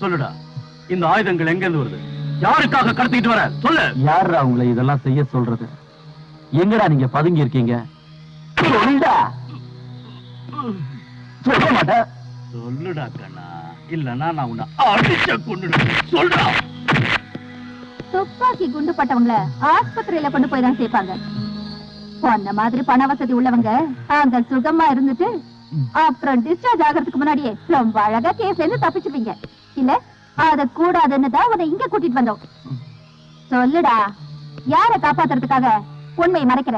Speaker 5: சொல்லுடா, இந்த ஆயுதங்கள் எங்க இருந்து வருது? யாருக்காக கடத்திட்டு வர? சொல்லு. யாரா உங்களை இதெல்லாம் செய்ய சொல்றது? எங்கடா நீங்க பதுங்கி இருக்கீங்க? சொல்லுடா. சொல்ல மாட்டேன். சொல்லுடா கண்ணா, இல்லன்னா நான் உன்னை அடிச்ச கொன்னுடுவேன். சொல்றா.
Speaker 2: துப்பாக்கி குண்டு பட்டவங்கள ஆஸ்பத்திரியில கொண்டு போய் தான் சேர்ப்பாங்க. அந்த மாதிரி பண வசதி உள்ளவங்க அங்க சுகமா இருந்துட்டு அப்புறம் டிஸ்சார்ஜ் ஆகிறதுக்கு முன்னாடியே ரொம்ப அழகா கேஸ்ல இருந்து தப்பிச்சுப்பீங்க. இல்ல அத கூடாதுன்னு தான் உன்னை இங்க கூட்டிட்டு வந்தோம். சொல்லுடா, யார காப்பாத்துறதுக்காக உண்மையை மறைக்கிற?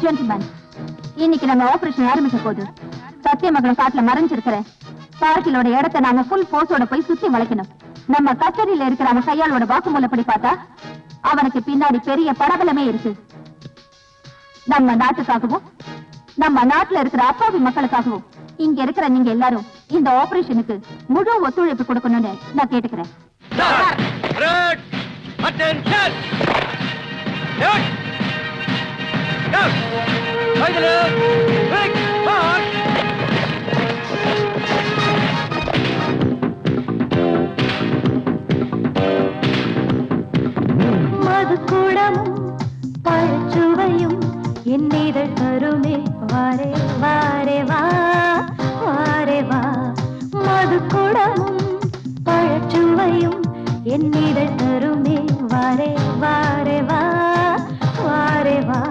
Speaker 2: ஜென்டில்மேன், இன்னைக்கு நம்ம ஆபரேஷன் ஆரம்பிக்க போது சத்தியமங்கலம் காட்டுல மறைஞ்சிருக்கிற பார்க்கிலோட இடத்தை நாங்க ஃபுல் போர்ஸோட போய் சுத்தி வளைக்கணும். நம்ம கச்சேரியில இருக்கிற அவன் கையாளோட வாக்குமூலப்படி பார்த்தா அவனுக்கு பின்னாடி பெரிய படபலமே இருக்கு. நம்ம நாட்டுக்காகவும் நம்ம நாட்டுல இருக்கிற அப்பாவி மக்களுக்காகவும் இங்க இருக்கிற நீங்க எல்லாரும் இந்த ஆபரேஷனுக்கு முழு ஒத்துழைப்பு கொடுக்கணும்னு நான் கேட்டுக்கிறேன்.
Speaker 1: மதுக்குடமும் பழச்சுவையும் என்னிதழ் தருமே வாரே வாரே வா வாரே வா. மதுக்குடமும் பழச்சுவையும் என்னிதழ் தருமே வாரே வாரே வா வாரே வா.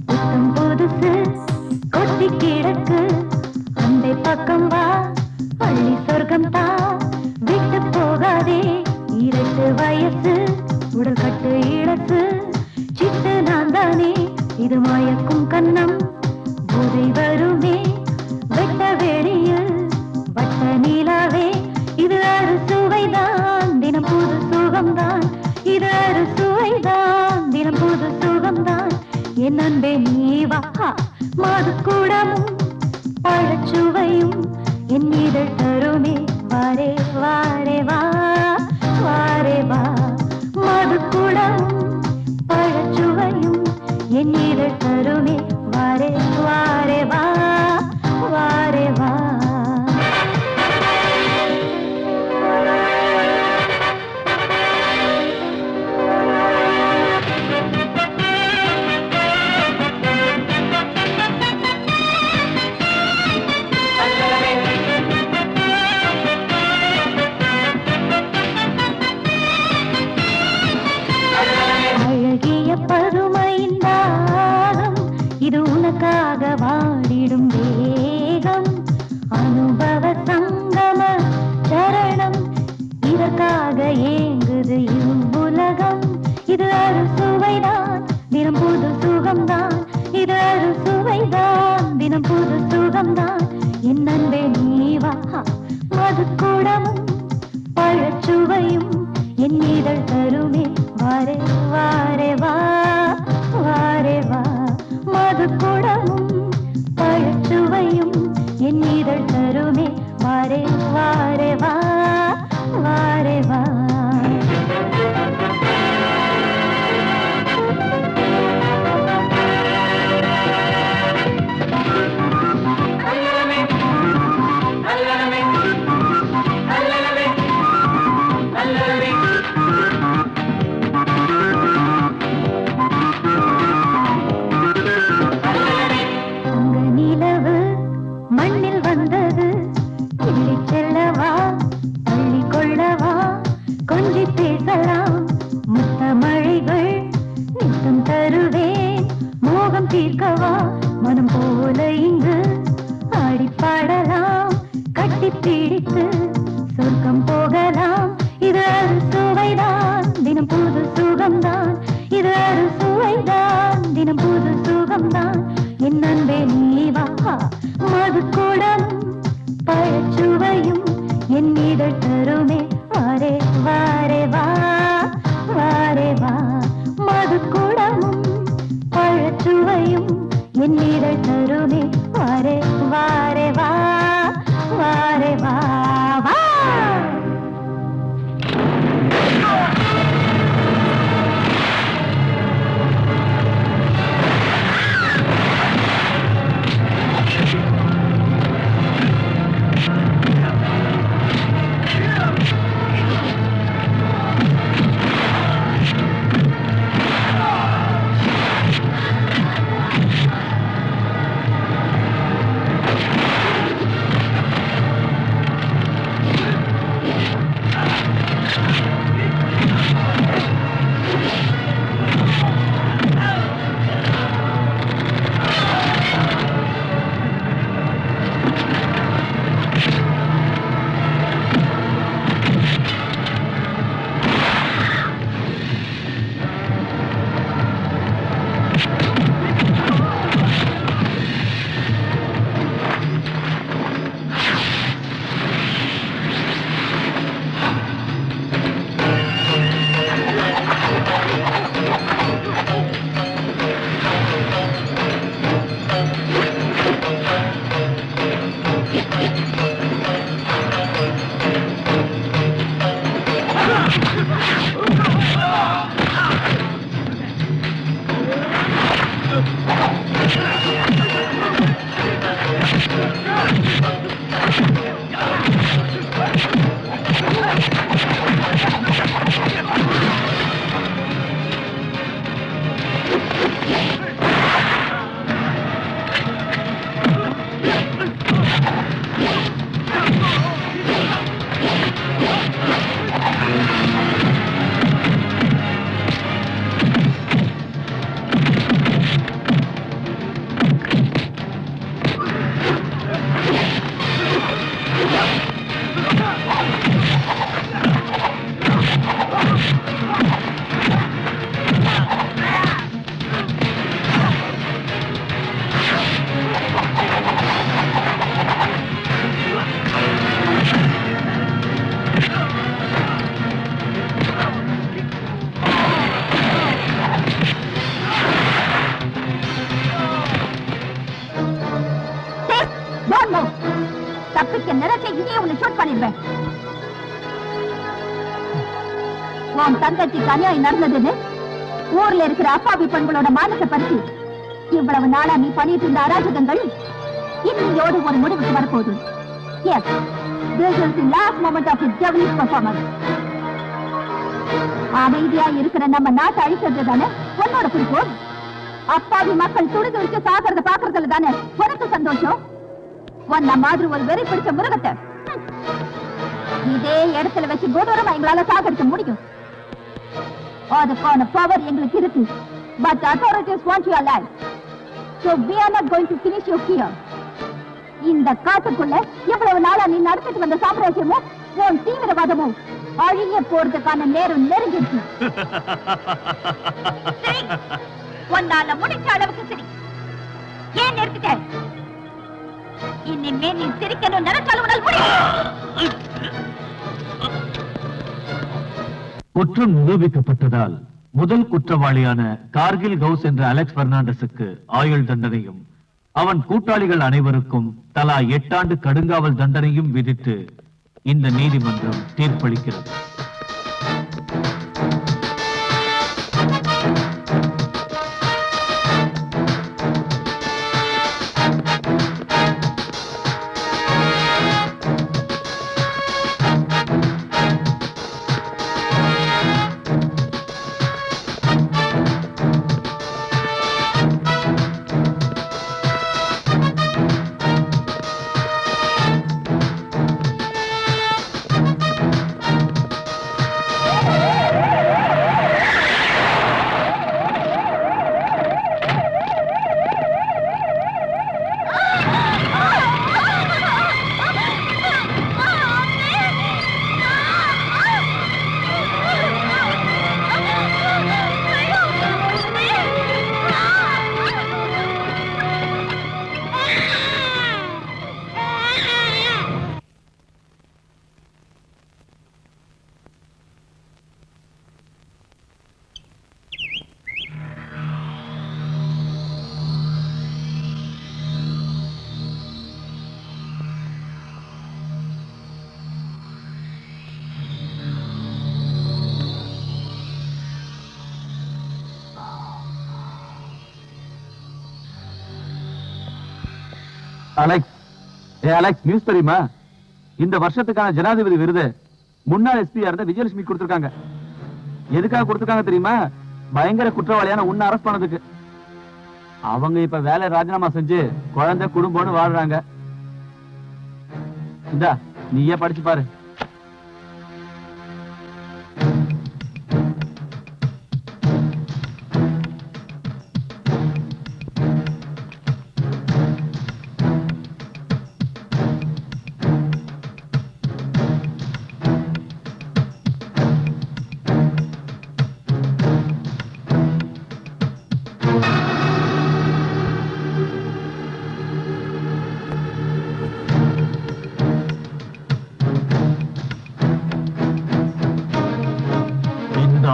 Speaker 1: புத்தம் புதுசு கொட்டி கிடக்கு அந்த பக்கம் வா, பள்ளி சொர்க்கம் தான் விட்டு போகாதே. 2 வயசு உடல் கட்டு இழப்பு சிட்டு நான் தானே, இது மயக்கும் கண்ணம் போதை வருமே. வெட்ட வெளியில் வட்ட நீலாவே, இது அறுசுவைதான் தினம் புது சுகம்தான். இது அறுசுவைதான் தினம் புது சுகம்தான். என்ன அன்பே நீவா மது கூடமும் பழச்சுவையும் என் இதழ் தருமே வாரே வாரே வா வாரே வா மது கூடமும் பழச்சுவையும் என் இதழ் தருமே வாரே வாரே வா வாரே வா அழகிய பருமையின் தாகம் இது உனக்காக வாடிடும் வேகம் அனுபவ சங்கம சரணம் இதற்காக ஏங்குது இவ்வுலகம் இது அறுசுவைதான் தினம் புது சுகம்தான் இது அறுசுவைதான் தினம் புது சுகம்தான் என் அன்பே நீவா மது கூடமும் பழச்சுவையும் என் இதழ் தருமே வாரே வாரே வா வாரே வா மது கூடமும் பழச்சுவையும் என் இதழ் தருமே வாரே வாரே வா வாரே வா அங்க நிலவு மண்ணில் வந்தது கிள்ளி செல்லவா அள்ளி கொள்ளவா கொஞ்சி பேசலாம் முத்த மழைகள் நித்தம் தருவேன் மோகம் தீர்க்கவா மனம் போல இங்கு ஆடிப்பாடலாம் கட்டி பிடித்து சொர்க்கம் போகலாம் இது அறுசுவைதான் தினம் புது சுகம்தான் இது அறுசுவைதான் தினம் புது சுகம்தான் என் அன்பே நீவா மது கூடமும் பழச்சுவையும் என் இதழ் தருமே வாரே வாரே வா வாரே வா மது கூடமும் பழச்சுவையும் என் இதழ் தருமே வாரே வாரே வா வாரே வா வா
Speaker 2: பண்ணிடுவேன். உன் தங்கச்சிக்கு அநியாயம் நடந்ததுன்னு ஊர்ல இருக்கிற அப்பாவி பெண்களோட மானத்தை பற்றி இவ்வளவு நாளா நீ பண்ணிட்டு இருந்த அராஜகங்கள் இன்னையோடு ஒரு முடிவுக்கு வரப்போகுது. Yes, this is the last moment of his devilish performance. அமைதியா இருக்கிற நம்ம நாட்டை அழிக்கிறது தானே உன்னோட குறிக்கோள். அப்பாவி மக்கள் துடி துடிச்சு சாகிறத பாக்குறதுல தானே உனக்கு சந்தோஷம். உன்ன மாதிரி ஒரு வெறி பிடிச்ச மிருகத்தை இதே இடத்துல வச்சு கொடூரமா எங்களால சாகடிக்க முடியும். அதுக்கான பவர் எங்களுக்கு இருக்கு. But authorities want you alive. So we are not going to finish you here. இந்த காட்டுக்குள்ள இவ்வளவு நாளா நீ நடத்திட்டு வந்த சாம்ராஜ்யமும் உன் தீவிரவாதமும் அழிய போறதுக்கான நேரம் நெருங்கிடுச்சு. சரி, உன்னால முடிச்ச அளவுக்கு சரி. ஏன் நிறுத்திட்ட? இனிமே நீ சிரிக்கணும் நினைச்சாலும் உன்னால் முடியும்.
Speaker 5: குற்றம் நிரூபிக்கப்பட்டதால் முதல் குற்றவாளியான கார்கில் கவுஸ் என்ற அலெக்ஸ் பெர்னாண்டஸுக்கு ஆயுள் தண்டனையும் அவன் கூட்டாளிகள் அனைவருக்கும் தலா 8 ஆண்டு கடுங்காவல் தண்டனையும் விதித்து இந்த நீதிமன்றம் தீர்ப்பளிக்கிறது.
Speaker 6: அலெக்ஸ், அலெக்ஸ், நியூஸ் தெரியுமா? இந்த வருஷத்துக்கான ஜனாதிபதி விருது முன்னாள் எஸ்பி இருந்த விஜயலட்சுமி கொடுத்திருக்காங்க. எதுக்காக கொடுத்திருக்காங்க தெரியுமா? பயங்கர குற்றவாளியான உன்னை அரெஸ்ட் பண்ணதுக்கு. அவங்க இப்ப வேலை ராஜினாமா செஞ்சு குழந்தை குடும்பம்னு வாழ்றாங்க. இந்தா, நீயே படிச்சு பாரு.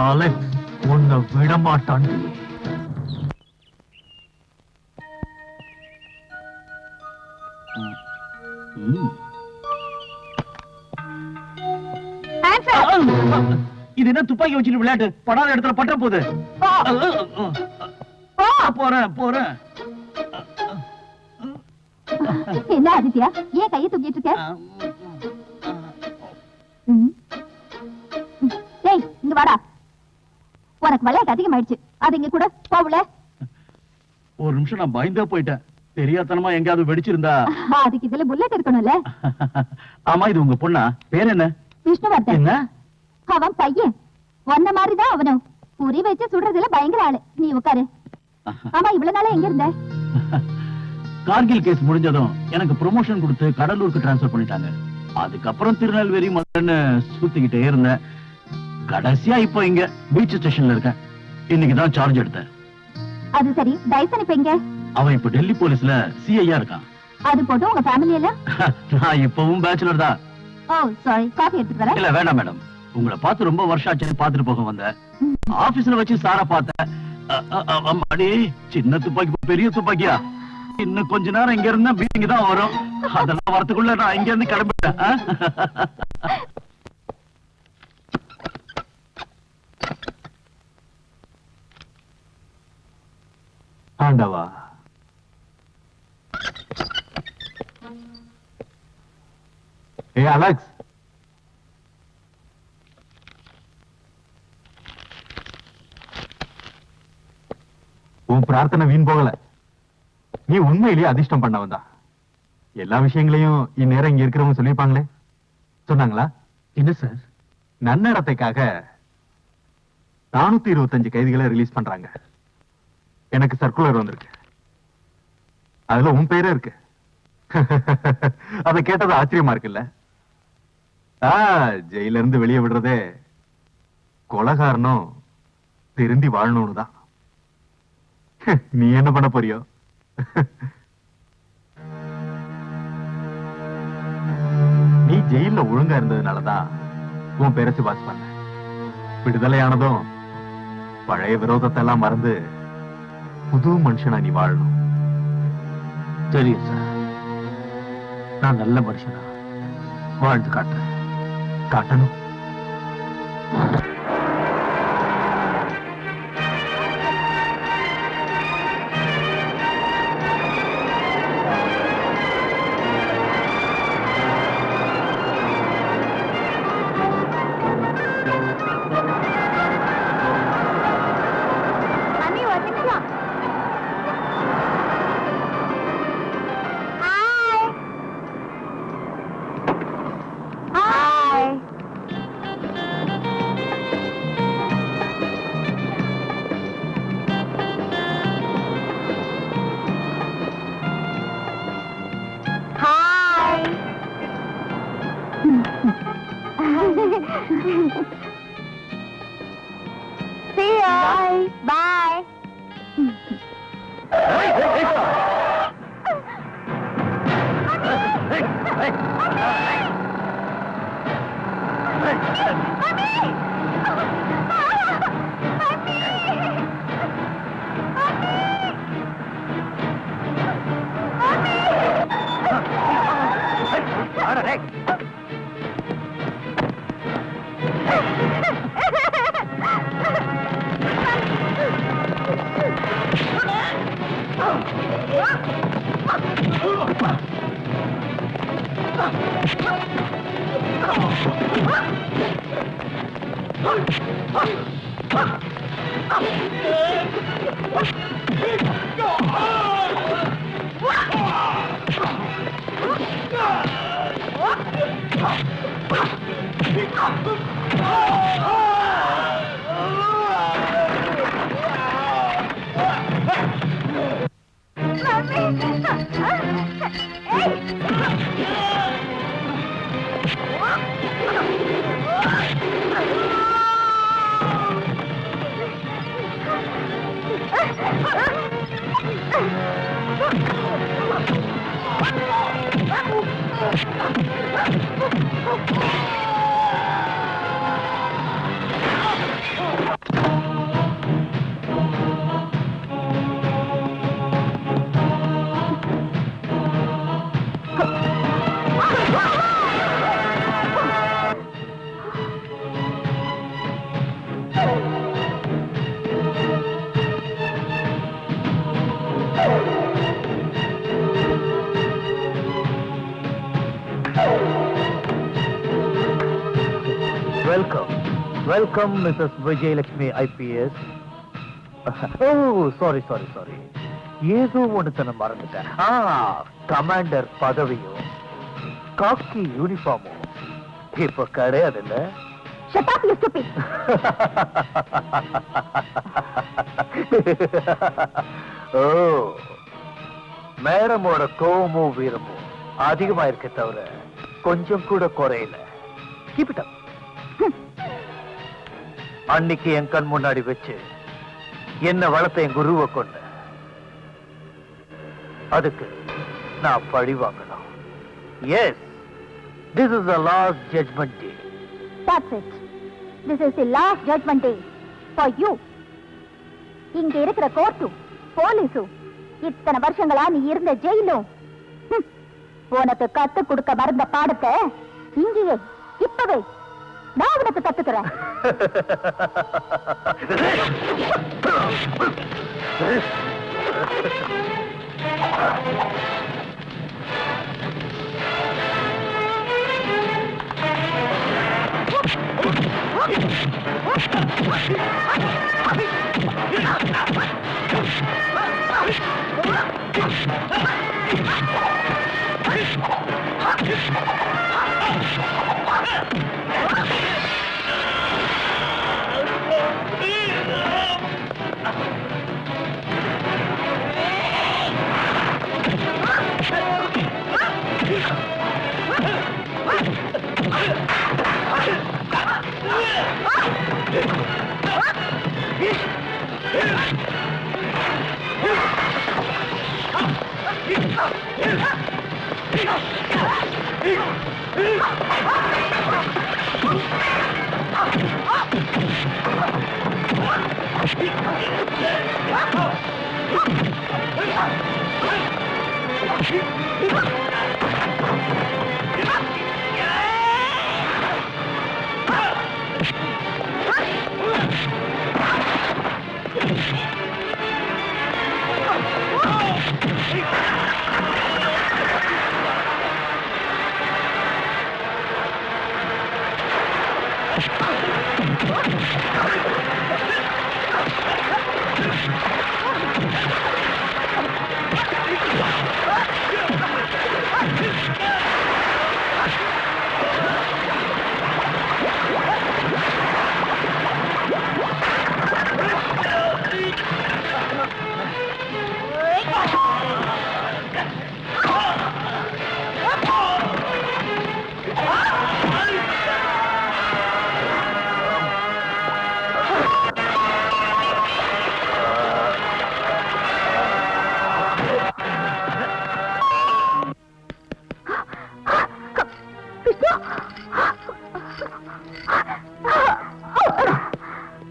Speaker 5: அலெக்ஸ் உன்னை விடமாட்டான்.
Speaker 6: இது என்ன துப்பாக்கி வச்சுட்டு விளையாட்டு? படாத இடத்துல பட்ட போகுது. போறேன்.
Speaker 2: என்ன ஆதித்யா, ஏன் கையை தூக்கிட்டு இருக்க? டேய், இங்க வாடா. உனக்கு விளையாட்டு அதிகமாயிடுச்சு. அது இங்க கூட போகல.
Speaker 6: ஒரு நிமிஷம் நான் பயந்தா போயிட்டேன். தெரியாதனமா எங்கயாவது வெடிச்சிருந்தா?
Speaker 2: அதுக்கு இதுல புல்லட் இருக்கணும்ல.
Speaker 6: ஆமா, இது உங்க பொண்ணா? பேர் என்ன?
Speaker 2: விஷ்ணுவர்தன்.
Speaker 6: என்ன?
Speaker 2: அவன் பையன். ஒன்ன மாதிரிதான் அவனும். புரி வச்சு சுடுறதுல பயங்கர ஆளு. நீ உட்காரு. ஆமா, இவ்வளவு நாளா எங்க இருந்த?
Speaker 6: கார்கில் கேஸ் முடிஞ்சதும் எனக்கு ப்ரொமோஷன் கொடுத்து கடலூருக்கு டிரான்ஸ்பர் பண்ணிட்டாங்க. அதுக்கப்புறம் திருநெல்வேலி மதுரைன்னு சுத்திக்கிட்டே இருந்தேன். கடைசியா இப்போ இங்க பீச் ஸ்டேஷன்ல இருக்கேன். இன்னைக்குதான் சார்ஜ் எடுத்தேன்.
Speaker 2: அது சரி, டைசன் இப்ப எங்க?
Speaker 6: அவன் இப்ப டெல்லி போலீஸ்ல சிஐயா இருக்கான்.
Speaker 2: அது போட்டு உங்க ஃபேமிலி எல்லாம்?
Speaker 6: நான் இப்பவும் பேச்சுலர் தான்.
Speaker 2: ஓ சாரி, காஃபி எடுத்துட்டு வரேன்.
Speaker 6: இல்ல வேண்டாம் மேடம், உங்களை பார்த்து ரொம்ப வருஷம் ஆச்சுன்னு பாத்துட்டு போக வந்தேன். ஆபீஸ்ல வச்சு சாரா பார்த்தேன். அம்மாடி, சின்ன துப்பாக்கி பெரிய துப்பாக்கியா?
Speaker 5: இன்னும் கொஞ்ச நேரம் இங்க இருந்தா மீட்டிங் தான் வரும். அதெல்லாம் வரதுக்குள்ள நான் இங்க இருந்து கிளம்பிட்டேன். ஆண்டவா, ஏ அலெக்ஸ், உன் பிரார்த்தனை வீண் போகல. நீ உண்மையிலேயே அதிர்ஷ்டம் பண்ணவன் தான். எல்லா விஷயங்களையும் இந்நேரம் இங்க இருக்கிறவங்க சொல்லியிருப்பாங்களே, சொன்னாங்களா? என்ன சார், நன்னடத்தைக்காக 425 கைதிகளை ரிலீஸ் பண்றாங்க. எனக்கு சர்க்குலர் வந்திருக்கு. அதுல உன் பேரே இருக்கு. அதை கேட்டது ஆச்சரியமா இருக்குல்ல? ஜெயில இருந்து வெளியே விடுறதே கொலைகாரனும் திருந்தி வாழணும்னு தான். நீ என்ன பண்ண போறியோ? நீ ஜெயில ஒழுங்கா இருந்ததுனாலதான் உன் பேரை சிபாஸ் பண்ண. விடுதலையானதும் பழைய விரோதத்தை எல்லாம் மறந்து புது மனுஷனா நீ வாழணும். தெரியும் சார், நான் நல்ல மனுஷனா வாழ்ந்து காட்டுறேன். காட்டணும்.
Speaker 2: See ya. Bye.
Speaker 7: Welcome, Mrs. Vijayalakshmi IPS. Oh, sorry. ஏதோ ஒன்று மறந்துட்டேன். கமாண்டர் பதவியும் காக்கி யூனிஃபார்மும் இப்ப கிடையாது இல்ல?
Speaker 2: Shut up, you stupid.
Speaker 7: ஓ, மேடமோட கோவமும் வீரமும் அதிகமா இருக்க தவிர கொஞ்சம் கூட குறையல. Keep it up. அன்னைக்கு என் கண் முன்னாடி வச்சு என்ன வளர்த்த என் குருவை கொண்ட, அதுக்கு நான் பழி வாங்கணும். Yes, this is the last judgment day.
Speaker 2: That's it. This is the last judgment day for you. இங்க இருக்கிற கோர்ட்டும் போலீஸும் இத்தனை வருஷங்களா நீ இருந்த ஜெயிலும் உனக்கு கத்து கொடுக்க மறந்த பாடத்தை இங்கேயே இப்பவே நான் உனக்கு கத்துக்கிறேன்.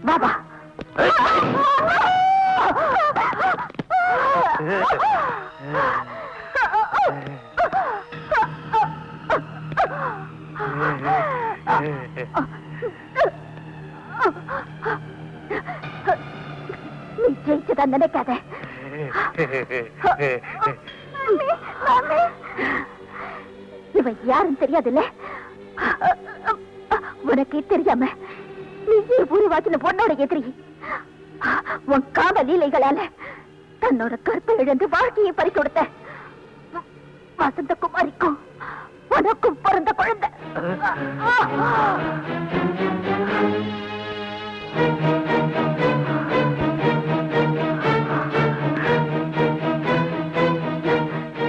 Speaker 2: பாபா நீ ஜெயிச்சுதான் நினைக்காத. இவன் யாரும் தெரியாதுல்ல, உனக்கே தெரியாம நீ உருவாக்கின பொண்ணோட எதிரி. உன் காம லீலைகளால தன்னோட கற்பை இழந்து வாழ்க்கையை பறி கொடுத்த வசந்தகுமாரிக்கும் உனக்கும் பிறந்த குழந்தை.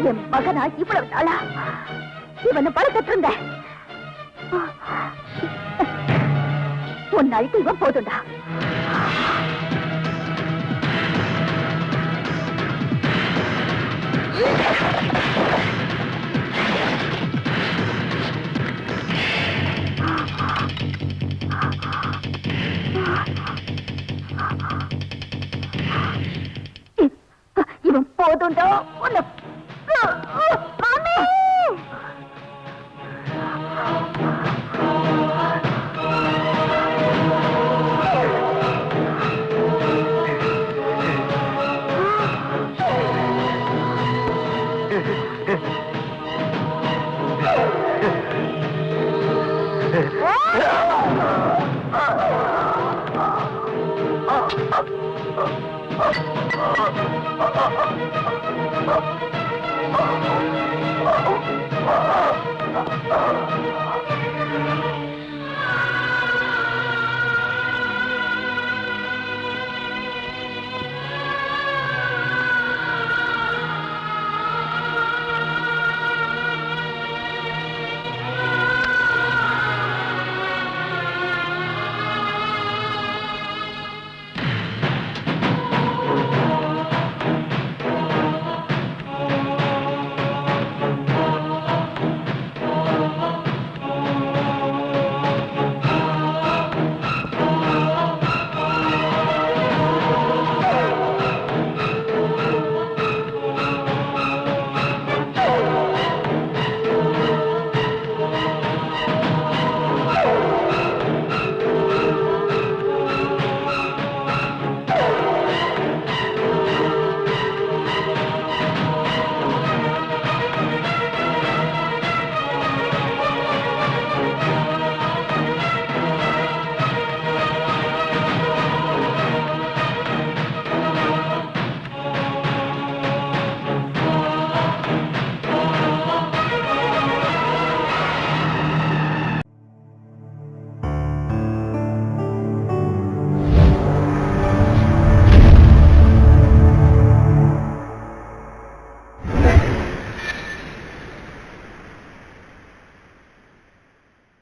Speaker 2: என் மகனா இவ்வளவு நாளா இவனை வளர்த்துட்டு இருந்த உன் அழுத்தி இவன் போதுண்டா. இவன் போதுண்டா உன்னை.
Speaker 6: Oh,